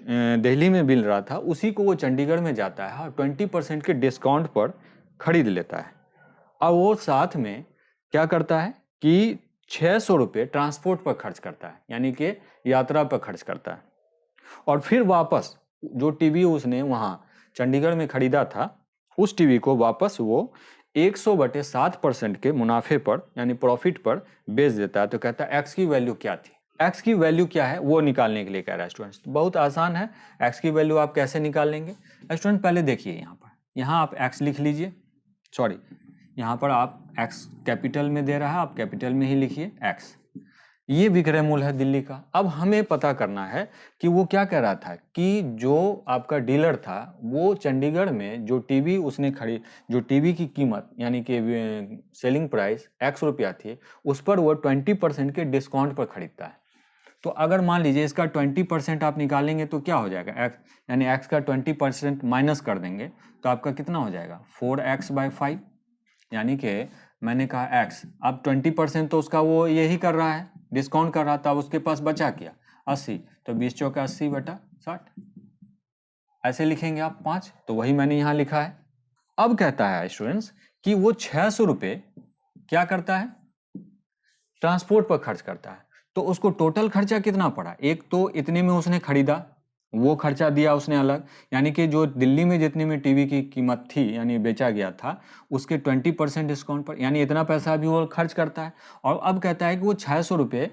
दिल्ली में मिल रहा था उसी को वो चंडीगढ़ में जाता है और 20% के डिस्काउंट पर खरीद लेता है। अब वो साथ में क्या करता है कि 600 रुपये ट्रांसपोर्ट पर खर्च करता है, यानी कि यात्रा पर खर्च करता है। और फिर वापस जो टीवी उसने वहाँ चंडीगढ़ में खरीदा था, उस टीवी को वापस वो 100/7% के मुनाफे पर यानी प्रॉफिट पर बेच देता है। तो कहता है एक्स की वैल्यू क्या थी, एक्स की वैल्यू क्या है वो निकालने के लिए कह रहा है स्टूडेंट्स। बहुत आसान है, एक्स की वैल्यू आप कैसे निकाल लेंगे स्टूडेंट, पहले देखिए यहाँ आप एक्स लिख लीजिए, सॉरी यहाँ पर आप एक्स कैपिटल में दे रहा है, आप कैपिटल में ही लिखिए एक्स। ये विक्रय मूल्य है दिल्ली का। अब हमें पता करना है कि वो क्या कह रहा था कि जो आपका डीलर था वो चंडीगढ़ में जो टीवी उसने जो टीवी की कीमत यानी कि सेलिंग प्राइस x रुपया थी, उस पर वो 20% के डिस्काउंट पर खरीदता है। तो अगर मान लीजिए इसका 20% आप निकालेंगे तो क्या हो जाएगा, x यानी x का 20% माइनस कर देंगे तो आपका कितना हो जाएगा 4x/5, यानी कि मैंने कहा x, अब 20% तो उसका वो यही कर रहा है, डिस्काउंट कर रहा था, उसके पास बचा क्या 80, तो 20 चौका 80/60 ऐसे लिखेंगे आप 5, तो वही मैंने यहाँ लिखा है। अब कहता है स्टूडेंट्स कि वो 600 रुपये क्या करता है, ट्रांसपोर्ट पर खर्च करता है। तो उसको टोटल खर्चा कितना पड़ा, एक तो इतने में उसने खरीदा, वो खर्चा दिया उसने अलग, यानी कि जो दिल्ली में जितने में टीवी की कीमत थी यानी बेचा गया था उसके 20% डिस्काउंट पर, यानी इतना पैसा भी वो खर्च करता है। और अब कहता है कि वो 600 रुपये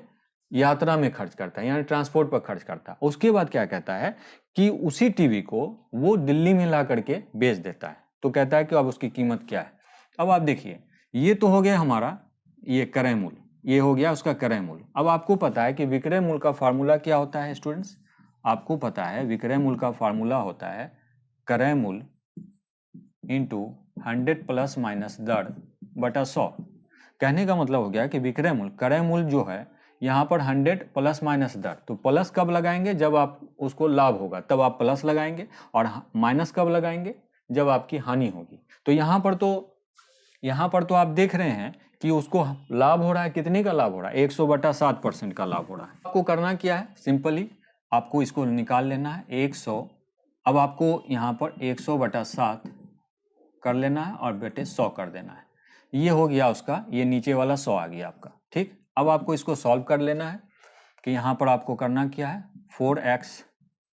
यात्रा में खर्च करता है यानी ट्रांसपोर्ट पर खर्च करता है। उसके बाद क्या कहता है कि उसी टीवी को वो दिल्ली में ला करके बेच देता है। तो कहता है कि अब उसकी कीमत क्या है। अब आप देखिए, ये तो हो गया हमारा ये क्रय मूल्य, ये हो गया उसका क्रय मूल्य। अब आपको पता है कि विक्रय मूल्य का फार्मूला क्या होता है स्टूडेंट्स, आपको पता है विक्रय मूल्य का फार्मूला होता है क्रय मूल्य इंटू 100 प्लस माइनस दर बटा 100। कहने का मतलब हो गया कि विक्रय मूल्य, क्रय मूल्य जो है यहाँ पर 100 प्लस माइनस दर, तो प्लस कब लगाएंगे जब आप उसको लाभ होगा तब आप प्लस लगाएंगे, और माइनस कब लगाएंगे जब आपकी हानि होगी। तो यहाँ पर तो आप देख रहे हैं कि उसको लाभ हो रहा है, कितने का लाभ हो रहा है 100/7% का लाभ हो रहा है। आपको करना क्या है, सिंपली आपको इसको निकाल लेना है 100। अब आपको यहाँ पर 100/7 कर लेना है और बेटे 100 कर देना है। ये हो गया उसका, ये नीचे वाला 100 आ गया आपका। ठीक, अब आपको इसको सॉल्व कर लेना है कि यहाँ पर आपको करना क्या है 4x,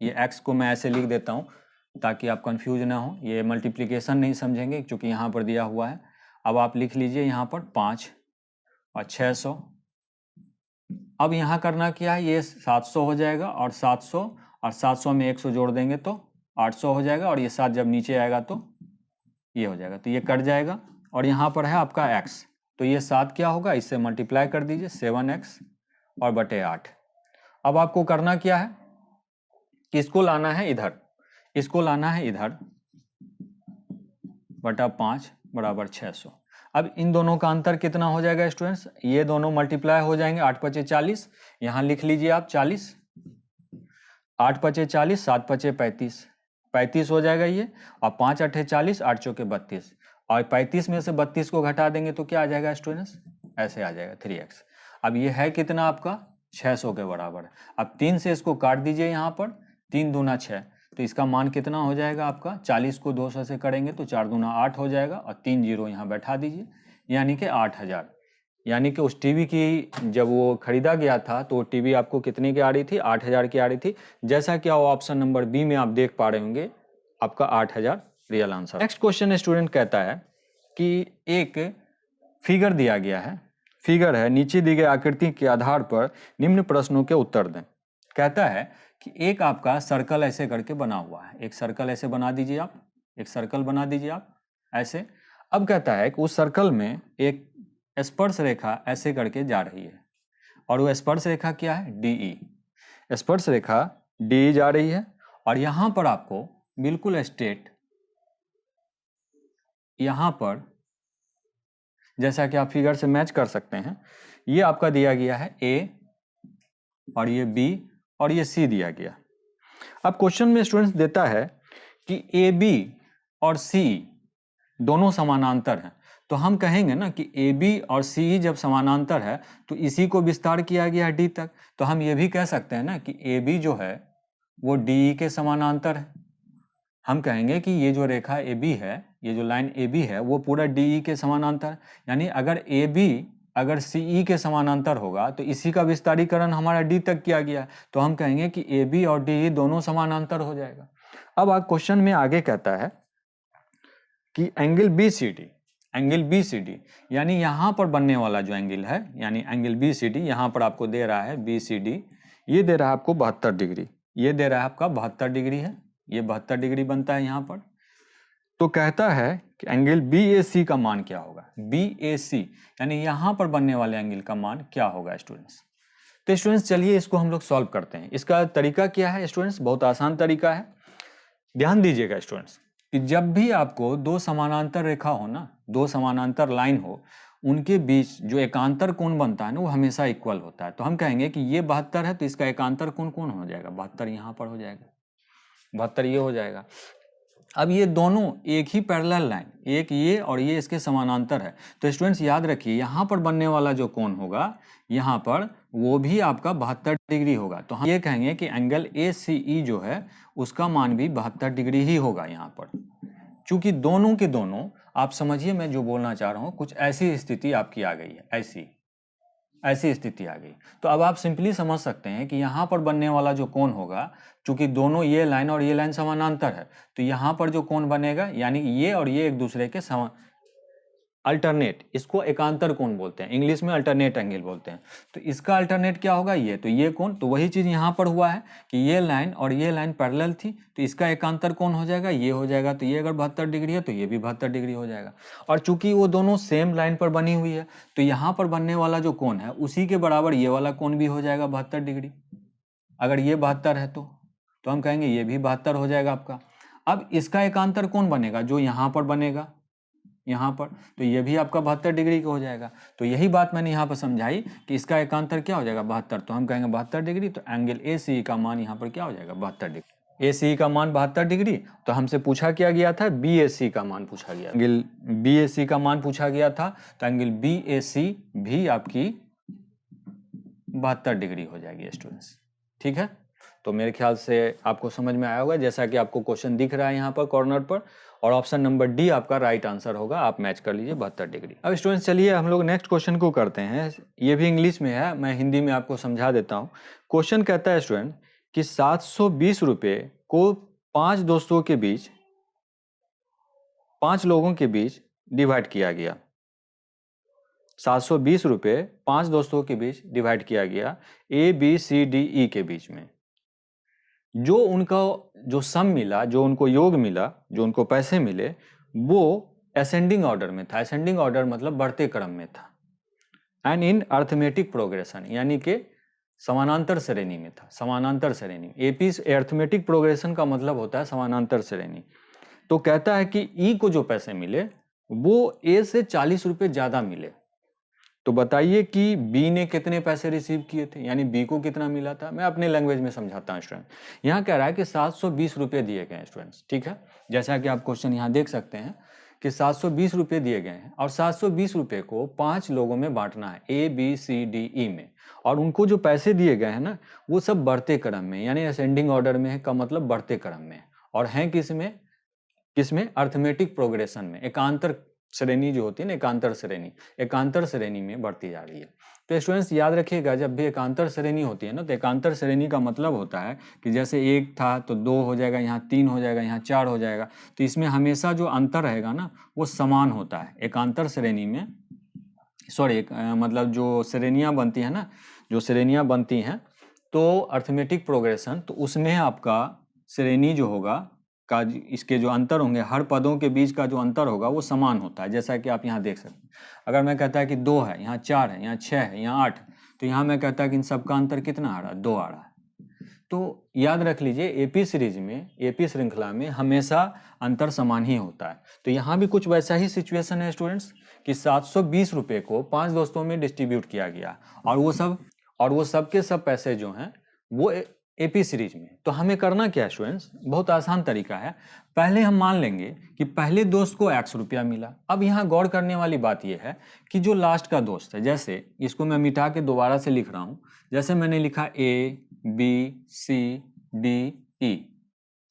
ये x को मैं ऐसे लिख देता हूँ ताकि आप कंफ्यूज ना हो, ये मल्टीप्लिकेशन नहीं समझेंगे क्योंकि यहाँ पर दिया हुआ है। अब आप लिख लीजिए यहाँ पर 5 और 600। अब यहाँ करना क्या है, ये 700 हो जाएगा और 700 और 700 में 100 जोड़ देंगे तो 800 हो जाएगा, और ये 7 जब नीचे आएगा तो ये हो जाएगा, तो ये कट जाएगा। और यहाँ पर है आपका x, तो ये 7 क्या होगा, इससे मल्टीप्लाई कर दीजिए 7x और बटे 8। अब आपको करना क्या है कि इसको लाना है इधर, इसको लाना है इधर बटा 5 बराबर 600। अब इन दोनों का अंतर कितना हो जाएगा स्टूडेंट्स, ये दोनों मल्टीप्लाई हो जाएंगे, 8 पचे 40, यहाँ लिख लीजिए आप 40, 8 पचे 40, 7 पचे 35, 35 हो जाएगा ये, और 5 अठे 40, 8 चौके 32, और 35 में से 32 को घटा देंगे तो क्या आ जाएगा स्टूडेंट्स, ऐसे आ जाएगा 3x। अब ये है कितना आपका 600 के बराबर। अब 3 से इसको काट दीजिए, यहाँ पर 3 दूना 6, तो इसका मान कितना हो जाएगा आपका, 40 को 200 से करेंगे तो 4 दूना 8 हो जाएगा, और 3 जीरो यहाँ बैठा दीजिए, यानी कि 8000। यानी कि उस टीवी की जब वो खरीदा गया था तो टीवी आपको कितने की आ रही थी, 8,000 की आ रही थी। जैसा कि वो ऑप्शन नंबर बी में आप देख पा रहे होंगे, आपका 8,000 real answer. Next question student कहता है कि एक फिगर दिया गया है, फिगर है, नीचे दी गई आकृति के आधार पर निम्न प्रश्नों के उत्तर दें। कहता है कि एक आपका सर्कल ऐसे करके बना हुआ है, एक सर्कल ऐसे बना दीजिए आप, एक सर्कल बना दीजिए आप ऐसे। अब कहता है कि उस सर्कल में एक स्पर्श रेखा ऐसे करके जा रही है, और वो स्पर्श रेखा क्या है, डीई। स्पर्श रेखा डीई जा रही है, और यहां पर आपको बिल्कुल स्ट्रेट, यहां पर जैसा कि आप फिगर से मैच कर सकते हैं, ये आपका दिया गया है ए, और ये बी, और ये सी दिया गया। अब क्वेश्चन में स्टूडेंट्स देता है कि ए बी और सी दोनों समानांतर हैं, तो हम कहेंगे ना कि ए बी और सी जब समानांतर है तो इसी को विस्तार किया गया है डी तक, तो हम ये भी कह सकते हैं ना कि ए बी जो है वो डी के समानांतर है। हम कहेंगे कि ये जो रेखा ए बी है, ये जो लाइन ए बी है वो पूरा डी के समानांतर है। यानी अगर ए बी अगर सी के समानांतर होगा तो इसी का विस्तारीकरण हमारा डी तक किया गया, तो हम कहेंगे कि ए बी और डी दोनों समानांतर हो जाएगा। अब क्वेश्चन में आगे कहता है कि angle B C D, angle B C D यानी यहाँ पर बनने वाला जो एंगल है, यानी एंगल बी सी डी यहाँ पर आपको दे रहा है बी सी डी, ये दे रहा है आपको 72 डिग्री, ये दे रहा है आपका 72 डिग्री है, ये 72 डिग्री बनता है यहाँ पर। तो कहता है कि एंगल बी ए सी का मान क्या होगा, बी ए सी यानी यहाँ पर बनने वाले एंगल का मान क्या होगा स्टूडेंट्स। तो स्टूडेंट्स चलिए इसको हम लोग सॉल्व करते हैं। इसका तरीका क्या है स्टूडेंट्स, बहुत आसान तरीका है। ध्यान दीजिएगा स्टूडेंट्स कि जब भी आपको दो समानांतर रेखा हो ना, दो समानांतर लाइन हो, उनके बीच जो एकांतर कोण बनता है ना वो हमेशा इक्वल होता है। तो हम कहेंगे कि ये 72 है तो इसका एकांतर कोण कौन हो जाएगा, 72 यहाँ पर हो जाएगा, 72 ये हो जाएगा। अब ये दोनों एक ही पैरेलल लाइन, एक ये और ये इसके समानांतर है, तो स्टूडेंट्स याद रखिए यहाँ पर बनने वाला जो कोण होगा यहाँ पर वो भी आपका 72 डिग्री होगा। तो हम ये कहेंगे कि एंगल ए सी ई जो है उसका मान भी 72 डिग्री ही होगा यहाँ पर। चूंकि दोनों के दोनों, आप समझिए मैं जो बोलना चाह रहा हूँ, कुछ ऐसी स्थिति आपकी आ गई है, ऐसी स्थिति आ गई। तो अब आप सिंपली समझ सकते हैं कि यहाँ पर बनने वाला जो कोण होगा, चूंकि दोनों ये लाइन और ये लाइन समानांतर है, तो यहाँ पर जो कोण बनेगा यानी ये और ये एक दूसरे के अल्टरनेट, इसको एकांतर कोण बोलते हैं, इंग्लिश में अल्टरनेट एंगल बोलते हैं। तो इसका अल्टरनेट क्या होगा, ये, तो ये कोण, तो वही चीज यहाँ पर हुआ है कि ये लाइन और ये लाइन पैरेलल थी, तो इसका एकांतर कोण हो जाएगा, ये हो जाएगा। तो ये अगर 72 डिग्री है तो ये भी 72 डिग्री हो जाएगा। और चूंकि वो दोनों सेम लाइन पर बनी हुई है तो यहाँ पर बनने वाला जो कोण है उसी के बराबर ये वाला कोण भी हो जाएगा 72 डिग्री। अगर ये 72 है तो हम कहेंगे ये भी 72 हो जाएगा आपका। अब इसका एकांतर कोण बनेगा जो यहाँ पर बनेगा, यहाँ पर, तो ये भी आपका 72 डिग्री का हो जाएगा। तो यही बात मैंने यहाँ पर समझाई कि इसका एकांतर क्या हो जाएगा, 72, तो हम कहेंगे 72 डिग्री। तो एंगल ए सी का मान यहाँ पर क्या हो जाएगा, 72 डिग्री। ए सी का मान 72 डिग्री। तो हमसे पूछा क्या गया था, बी ए सी का मान पूछा गया, एंगल बी ए सी का मान पूछा गया था, तो एंगल बी ए सी भी आपकी 72 डिग्री हो जाएगी स्टूडेंट्स। ठीक है, तो मेरे ख्याल से आपको समझ में आया होगा, जैसा कि आपको क्वेश्चन दिख रहा है यहाँ पर कॉर्नर पर, और ऑप्शन नंबर डी आपका राइट आंसर होगा। आप मैच कर लीजिए 72 डिग्री। अब स्टूडेंट्स चलिए हम लोग नेक्स्ट क्वेश्चन को करते हैं। ये भी इंग्लिश में है, मैं हिंदी में आपको समझा देता हूँ। क्वेश्चन कहता है स्टूडेंट कि 720 रुपये को 5 दोस्तों के बीच, 5 लोगों के बीच डिवाइड किया गया। 720 रुपये 5 दोस्तों के बीच डिवाइड किया गया A B C D E के बीच में। जो उनका जो सम मिला, जो उनको योग मिला, जो उनको पैसे मिले, वो असेंडिंग ऑर्डर में था। असेंडिंग ऑर्डर मतलब बढ़ते क्रम में था। एंड इन अर्थमेटिक प्रोग्रेशन यानी कि समानांतर श्रेणी में था, समानांतर श्रेणी। एपी अर्थमेटिक प्रोग्रेशन का मतलब होता है समानांतर श्रेणी। तो कहता है कि ई को जो पैसे मिले वो ए से 40 रुपये ज्यादा मिले। तो बताइए कि बी ने कितने पैसे रिसीव किए थे, यानी बी को कितना मिला था। मैं अपने लैंग्वेज में समझाता हूँ स्टूडेंट। यहाँ कह रहा है कि 720 रुपये दिए गए हैं स्टूडेंट्स, ठीक है, जैसा कि आप क्वेश्चन यहाँ देख सकते हैं कि 720 रुपये दिए गए हैं, और 720 रुपये को 5 लोगों में बांटना है, A B C D E में, और उनको जो पैसे दिए गए हैं ना वो सब बढ़ते क्रम में, यानी असेंडिंग ऑर्डर में है का मतलब बढ़ते क्रम में, और हैं किस में, अर्थमेटिक प्रोग्रेशन में, एकांतर श्रेणी जो होती है ना, एकांतर श्रेणी में बढ़ती जा रही है। तो स्टूडेंट्स याद रखिएगा, जब भी एकांतर श्रेणी होती है ना, तो एकांतर श्रेणी का मतलब होता है कि जैसे 1 था तो 2 हो जाएगा, यहाँ 3 हो जाएगा, यहाँ 4 हो जाएगा। तो इसमें हमेशा जो अंतर रहेगा ना वो समान होता है। एकांतर श्रेणी में मतलब जो श्रेणियाँ बनती हैं ना, जो श्रेणियाँ बनती हैं तो अर्थमेटिक प्रोग्रेशन, तो उसमें आपका श्रेणी जो होगा का इसके जो अंतर होंगे, हर पदों के बीच का जो अंतर होगा वो समान होता है। जैसा कि आप यहाँ देख सकते हैं, अगर मैं कहता है कि 2 है, यहाँ 4 है, यहाँ 6 है, यहाँ 8, तो यहाँ मैं कहता है कि इन सबका अंतर कितना आ रहा है, 2 आ रहा है। तो याद रख लीजिए, एपी सीरीज में, एपी श्रृंखला में हमेशा अंतर समान ही होता है। तो यहाँ भी कुछ वैसा ही सिचुएशन है स्टूडेंट्स कि 720 रुपये को 5 दोस्तों में डिस्ट्रीब्यूट किया गया और वो सब के सब पैसे जो हैं वो एपी सीरीज में। तो हमें करना क्या है स्टूडेंट्स, बहुत आसान तरीका है। पहले हम मान लेंगे कि पहले दोस्त को x रुपया मिला। अब यहाँ गौर करने वाली बात यह है कि जो लास्ट का दोस्त है, जैसे इसको मैं मिटा के दोबारा से लिख रहा हूँ, जैसे मैंने लिखा A B C D E।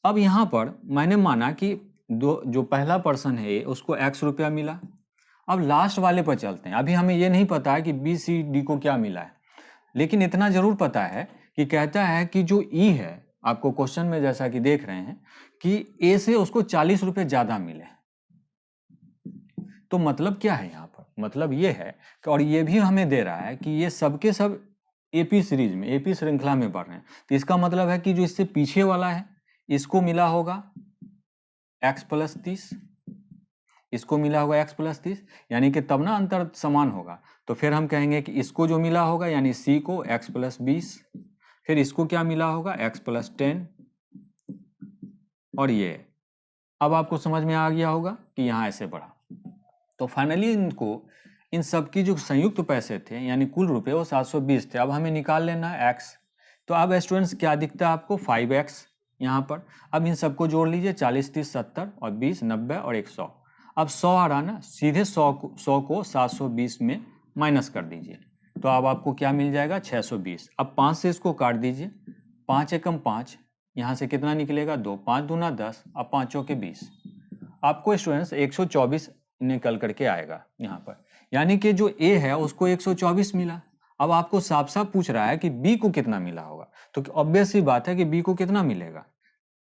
अब यहाँ पर मैंने माना कि जो पहला पर्सन है उसको x रुपया मिला। अब लास्ट वाले पर चलते हैं। अभी हमें ये नहीं पता है कि B C D को क्या मिला है, लेकिन इतना जरूर पता है कि कहता है कि जो ई है, आपको क्वेश्चन में जैसा कि देख रहे हैं कि ए से उसको 40 रुपये ज्यादा मिले। तो मतलब क्या है यहाँ पर, मतलब ये है कि, और ये भी हमें दे रहा है कि ये सबके सब एपी सीरीज में, एपी श्रृंखला में बढ़ रहे हैं। तो इसका मतलब है कि जो इससे पीछे वाला है इसको मिला होगा x + 30, इसको मिला होगा x + 30, यानी कि तब ना अंतर समान होगा। तो फिर हम कहेंगे कि इसको जो मिला होगा यानी c को x + 20, फिर इसको क्या मिला होगा x + 10, और ये अब आपको समझ में आ गया होगा कि यहाँ ऐसे बढ़ा। तो फाइनली इन सब की जो संयुक्त पैसे थे यानी कुल रुपए वो 720 थे। अब हमें निकाल लेना है x। तो अब स्टूडेंट्स क्या दिखता है आपको, 5x यहाँ पर। अब इन सबको जोड़ लीजिए, 40 30 70 और 20 90 और 100। अब 100 आ रहा ना, सीधे 100 को 720 में माइनस कर दीजिए, तो अब आपको क्या मिल जाएगा, 620। अब 5 से इसको काट दीजिए, 5 एकम 5, यहाँ से कितना निकलेगा 2, 5 दूना 10, अब 5 के 20। आपको स्टूडेंट्स 124 निकल करके आएगा यहाँ पर, यानी कि जो ए है उसको 124 मिला। अब आपको साफ साफ पूछ रहा है कि बी को कितना मिला होगा, तो ऑब्वियस सी बात है कि बी को कितना मिलेगा,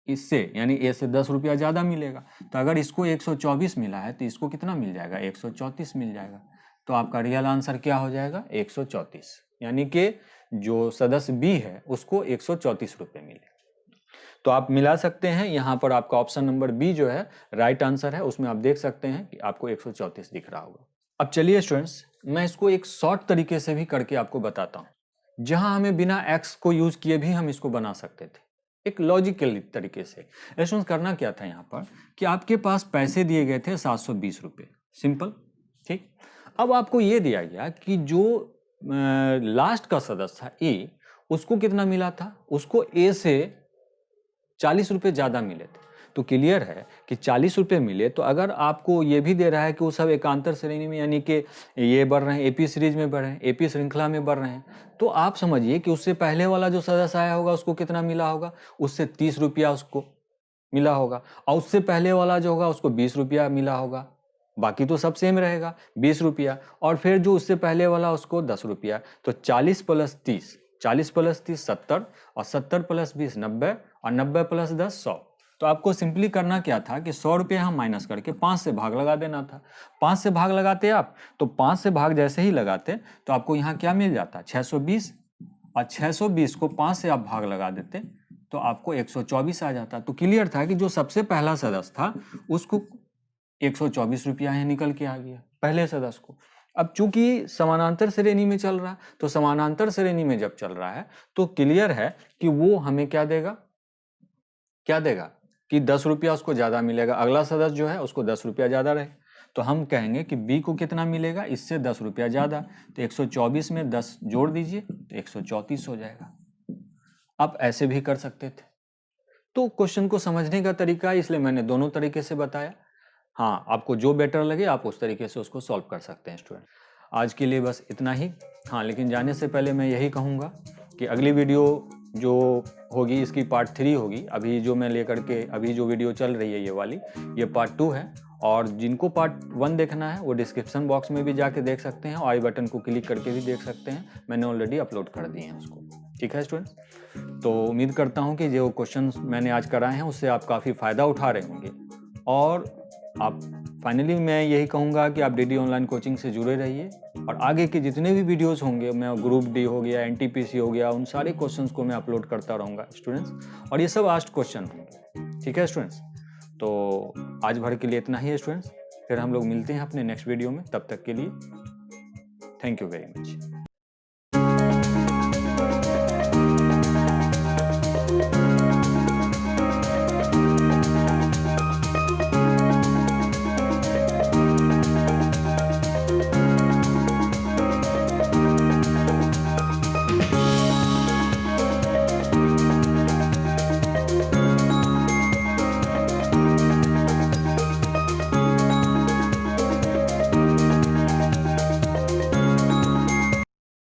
इससे यानी ए से 10 रुपया ज्यादा मिलेगा। तो अगर इसको 124 मिला है तो इसको कितना मिल जाएगा, 134 मिल जाएगा। तो आपका रियल आंसर क्या हो जाएगा, 134, यानी कि जो सदस्य बी है उसको 134 रुपये मिले। तो आप मिला सकते हैं, यहाँ पर आपका ऑप्शन नंबर बी जो है राइट आंसर है, उसमें आप देख सकते हैं कि आपको 134 दिख रहा होगा। अब चलिए स्टूडेंट्स, मैं इसको एक शॉर्ट तरीके से भी करके आपको बताता हूँ, जहां हमें बिना x को यूज किए भी हम इसको बना सकते थे, एक लॉजिकल तरीके से। स्टूडेंट्स करना क्या था यहाँ पर कि आपके पास पैसे दिए गए थे 720 रुपये, सिंपल, ठीक। अब आपको ये दिया गया कि जो लास्ट का सदस्य था ए, उसको कितना मिला था, उसको ए से 40 रुपये ज्यादा मिले थे। तो क्लियर है कि 40 रुपये मिले, तो अगर आपको ये भी दे रहा है कि वो सब एकांतर श्रेणी में यानी कि ये बढ़ रहे हैं, एपी सीरीज में बढ़ रहे हैं, एपी श्रृंखला में बढ़ रहे हैं, तो आप समझिए कि उससे पहले वाला जो सदस्य आया होगा उसको कितना मिला होगा, उससे 30 रुपया उसको मिला होगा, और उससे पहले वाला जो होगा उसको 20 रुपया मिला होगा, बाकी तो सब सेम रहेगा 20 रुपया, और फिर जो उससे पहले वाला उसको 10 रुपया। तो 40 + 30, 40 + 30 70, और 70 + 20 90, और 90 + 10 100। तो आपको सिंपली करना क्या था कि 100 रुपये हम माइनस करके 5 से भाग लगा देना था। 5 से भाग लगाते आप, तो 5 से भाग जैसे ही लगाते तो आपको यहाँ क्या मिल जाता, 620, और 620 को 5 से आप भाग लगा देते तो आपको 124 आ जाता। तो क्लियर था कि जो सबसे पहला सदस्य था उसको 124 रुपया ही निकल के आ गया पहले सदस्य को। अब चूंकि समानांतर श्रेणी में चल रहा है, तो समानांतर श्रेणी में जब चल रहा है तो क्लियर है कि वो हमें क्या देगा, कि 10 रुपया उसको ज्यादा मिलेगा, अगला सदस्य जो है उसको 10 रुपया ज्यादा रहे। तो हम कहेंगे कि बी को कितना मिलेगा, इससे 10 रुपया ज्यादा। तो 124 में 10 जोड़ दीजिए तो 134 हो जाएगा। आप ऐसे भी कर सकते थे। तो क्वेश्चन को समझने का तरीका, इसलिए मैंने दोनों तरीके से बताया। हाँ, आपको जो बेटर लगे आप उस तरीके से उसको सॉल्व कर सकते हैं स्टूडेंट। आज के लिए बस इतना ही। हाँ, लेकिन जाने से पहले मैं यही कहूँगा कि अगली वीडियो जो होगी इसकी पार्ट 3 होगी। अभी जो मैं लेकर के अभी जो वीडियो चल रही है ये वाली, ये पार्ट 2 है, और जिनको पार्ट 1 देखना है वो डिस्क्रिप्शन बॉक्स में भी जाके देख सकते हैं और आई बटन को क्लिक करके भी देख सकते हैं, मैंने ऑलरेडी अपलोड कर दिए हैं उसको। ठीक है स्टूडेंट्स, तो उम्मीद करता हूँ कि जो क्वेश्चंस मैंने आज कराए हैं उससे आप काफ़ी फ़ायदा उठा रहे होंगे। और आप फाइनली मैं यही कहूँगा कि आप DD ऑनलाइन कोचिंग से जुड़े रहिए और आगे के जितने भी वीडियोस होंगे, मैं ग्रुप डी हो गया, NTPC हो गया, उन सारे क्वेश्चंस को मैं अपलोड करता रहूँगा स्टूडेंट्स, और ये सब आस्ट क्वेश्चन होंगे। ठीक है स्टूडेंट्स, तो आज भर के लिए इतना ही है स्टूडेंट्स, फिर हम लोग मिलते हैं अपने नेक्स्ट वीडियो में। तब तक के लिए थैंक यू वेरी मच।